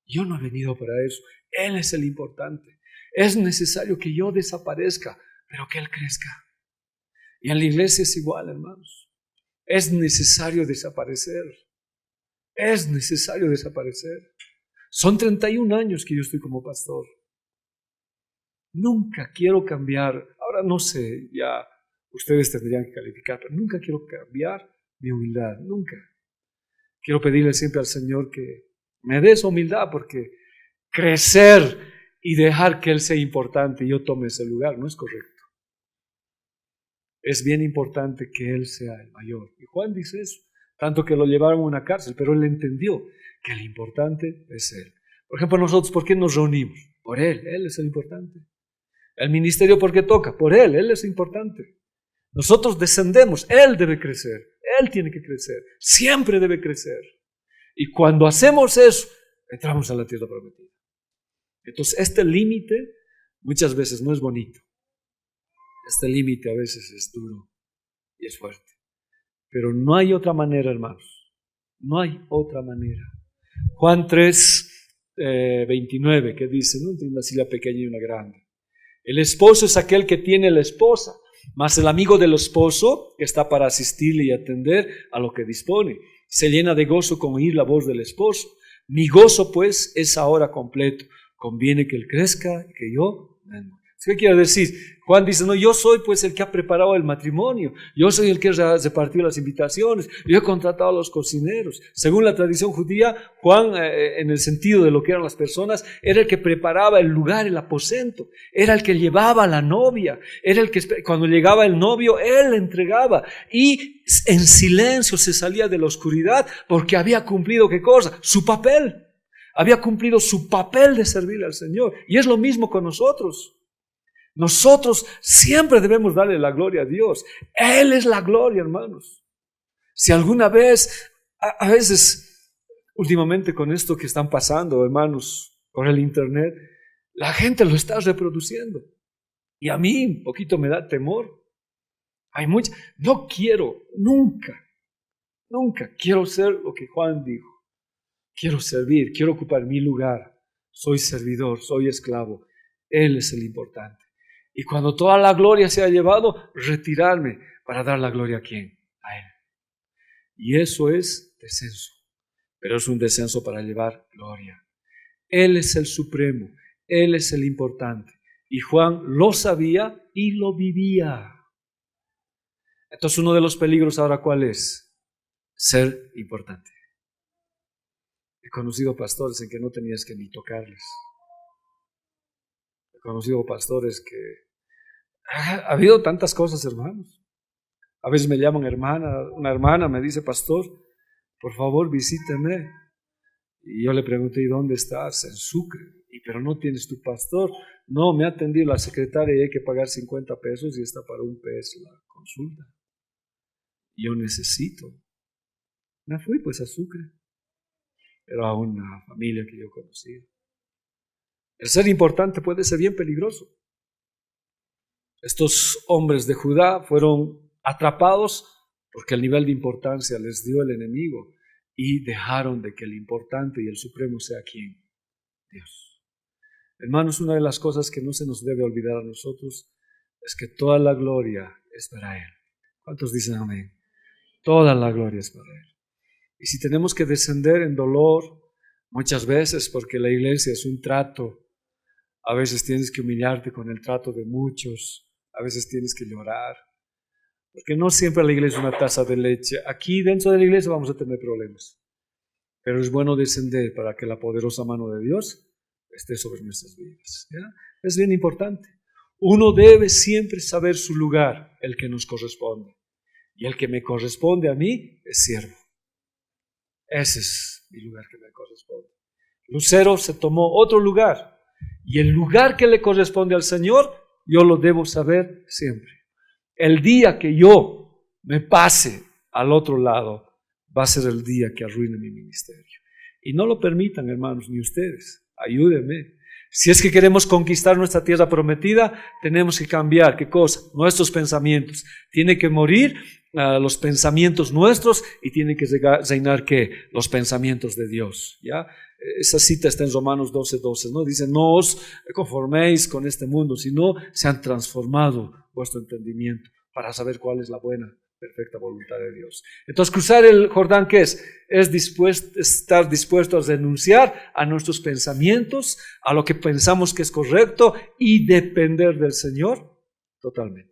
Yo no he venido para eso. Él es el importante. Es necesario que yo desaparezca, pero que Él crezca. Y en la iglesia es igual, hermanos. Es necesario desaparecer. Es necesario desaparecer. Son 31 años que yo estoy como pastor. Nunca quiero cambiar. Ahora no sé, ya ustedes tendrían que calificar, pero nunca quiero cambiar mi humildad. Nunca. Quiero pedirle siempre al Señor que me dé esa humildad, porque crecer y dejar que Él sea importante y yo tome ese lugar no es correcto. Es bien importante que Él sea el mayor. Y Juan dice eso, tanto que lo llevaron a una cárcel, pero Él entendió que el importante es Él. Por ejemplo, nosotros, ¿por qué nos reunimos? Por Él es el importante. El ministerio, ¿por qué toca? Por Él es importante. Nosotros descendemos, Él debe crecer, Él tiene que crecer, siempre debe crecer. Y cuando hacemos eso, entramos a la tierra prometida. Entonces, este límite muchas veces no es bonito. Este límite a veces es duro y es fuerte. Pero no hay otra manera, hermanos. No hay otra manera. Juan 3:29, que dice, ¿no? Entre una silla pequeña y una grande. El esposo es aquel que tiene la esposa, mas el amigo del esposo que está para asistirle y atender a lo que dispone. Se llena de gozo con oír la voz del esposo. Mi gozo pues es ahora completo. Conviene que Él crezca y que yo mengue. ¿Qué quiere decir? Juan dice, no, yo soy pues el que ha preparado el matrimonio, yo soy el que ha repartido las invitaciones, yo he contratado a los cocineros. Según la tradición judía, Juan, en el sentido de lo que eran las personas, era el que preparaba el lugar, el aposento, era el que llevaba a la novia, era el que cuando llegaba el novio, él le entregaba y en silencio se salía de la oscuridad porque había cumplido ¿qué cosa? Su papel, había cumplido su papel de servirle al Señor. Y es lo mismo con nosotros. Nosotros siempre debemos darle la gloria a Dios. Él es la gloria, hermanos. Si alguna vez, a veces, últimamente con esto que están pasando, hermanos, con el internet, la gente lo está reproduciendo. Y a mí un poquito me da temor. No quiero, nunca quiero ser lo que Juan dijo. Quiero servir, quiero ocupar mi lugar. Soy servidor, soy esclavo. Él es el importante. Y cuando toda la gloria se ha llevado, retirarme para dar la gloria a ¿quién? A Él. Y eso es descenso, pero es un descenso para llevar gloria. Él es el supremo, Él es el importante. Y Juan lo sabía y lo vivía. Entonces uno de los peligros ahora, ¿cuál es? Ser importante. He conocido pastores en que no tenías que ni tocarles. He conocido pastores que ha habido tantas cosas, hermanos. A veces me llaman una hermana me dice, pastor, por favor visíteme. Y yo le pregunté, ¿y dónde estás? En Sucre. Pero no tienes tu pastor. No, me ha atendido la secretaria y hay que pagar 50 pesos y está para $1 la consulta. Yo necesito. Me fui pues a Sucre. Era a una familia que yo conocía. El ser importante puede ser bien peligroso. Estos hombres de Judá fueron atrapados porque el nivel de importancia les dio el enemigo y dejaron de que el importante y el supremo sea ¿quién? Dios. Hermanos, una de las cosas que no se nos debe olvidar a nosotros es que toda la gloria es para Él. ¿Cuántos dicen amén? Toda la gloria es para Él. Y si tenemos que descender en dolor muchas veces porque la iglesia es un trato A veces tienes que humillarte con el trato de muchos. A veces tienes que llorar. Porque no siempre la iglesia es una taza de leche. Aquí dentro de la iglesia vamos a tener problemas. Pero es bueno descender para que la poderosa mano de Dios esté sobre nuestras vidas. ¿Ya? Es bien importante. Uno debe siempre saber su lugar, el que nos corresponde. Y el que me corresponde a mí es siervo. Ese es mi lugar que me corresponde. Lucero se tomó otro lugar. Y el lugar que le corresponde al Señor, yo lo debo saber siempre. El día que yo me pase al otro lado, va a ser el día que arruine mi ministerio. Y no lo permitan, hermanos, ni ustedes. Ayúdenme. Si es que queremos conquistar nuestra tierra prometida, tenemos que cambiar, ¿qué cosa? Nuestros pensamientos. Tiene que morir los pensamientos nuestros y tiene que reinar, ¿qué? Los pensamientos de Dios, ¿ya? Esa cita está en Romanos 12:12, ¿no? Dice, no os conforméis con este mundo, sino sean transformado vuestro entendimiento para saber cuál es la buena, perfecta voluntad de Dios. Entonces, cruzar el Jordán, ¿qué es? Es estar dispuesto a renunciar a nuestros pensamientos, a lo que pensamos que es correcto y depender del Señor totalmente.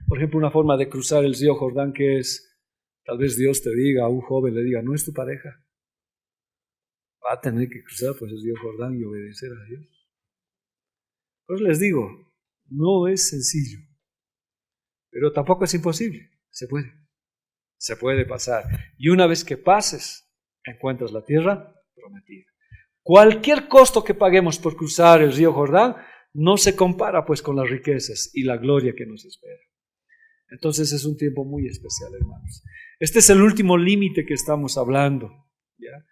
Por ejemplo, una forma de cruzar el río Jordán que es, tal vez Dios te diga, a un joven le diga, no es tu pareja. Va a tener que cruzar pues el río Jordán y obedecer a Dios. Pues les digo, no es sencillo, pero tampoco es imposible. Se puede pasar. Y una vez que pases, encuentras la tierra prometida. Cualquier costo que paguemos por cruzar el río Jordán no se compara pues con las riquezas y la gloria que nos espera. Entonces es un tiempo muy especial, hermanos. Este es el último límite que estamos hablando, ¿ya?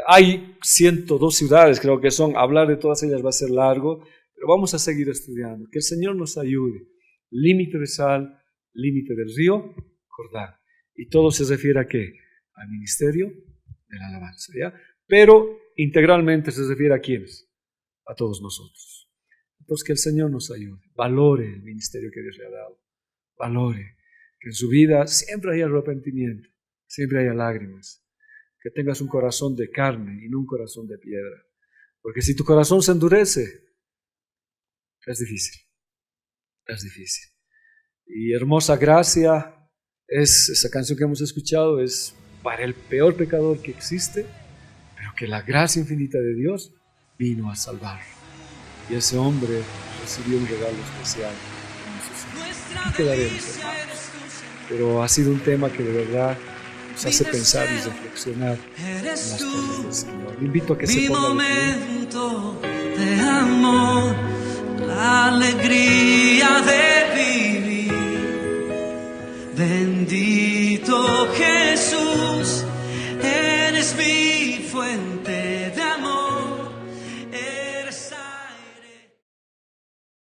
Hay 102 ciudades, creo que son. Hablar de todas ellas va a ser largo, pero vamos a seguir estudiando. Que el Señor nos ayude. Límite de sal, límite del río Jordán. Y todo se refiere a ¿qué? Al ministerio de la alabanza, ¿ya? Pero integralmente se refiere a ¿quiénes? A todos nosotros. Entonces que el Señor nos ayude. Valore el ministerio que Dios le ha dado. Valore que en su vida siempre haya arrepentimiento, siempre haya lágrimas. Que tengas un corazón de carne y no un corazón de piedra. Porque si tu corazón se endurece, es difícil. Es difícil. Y hermosa gracia es esa canción que hemos escuchado, es para el peor pecador que existe, pero que la gracia infinita de Dios vino a salvar. Y ese hombre recibió un regalo especial. Aquí quedaremos, hermanos. Pero ha sido un tema que de verdad nos hace pensar y reflexionar en las cosas del Señor. Le invito a que se ponga de pie.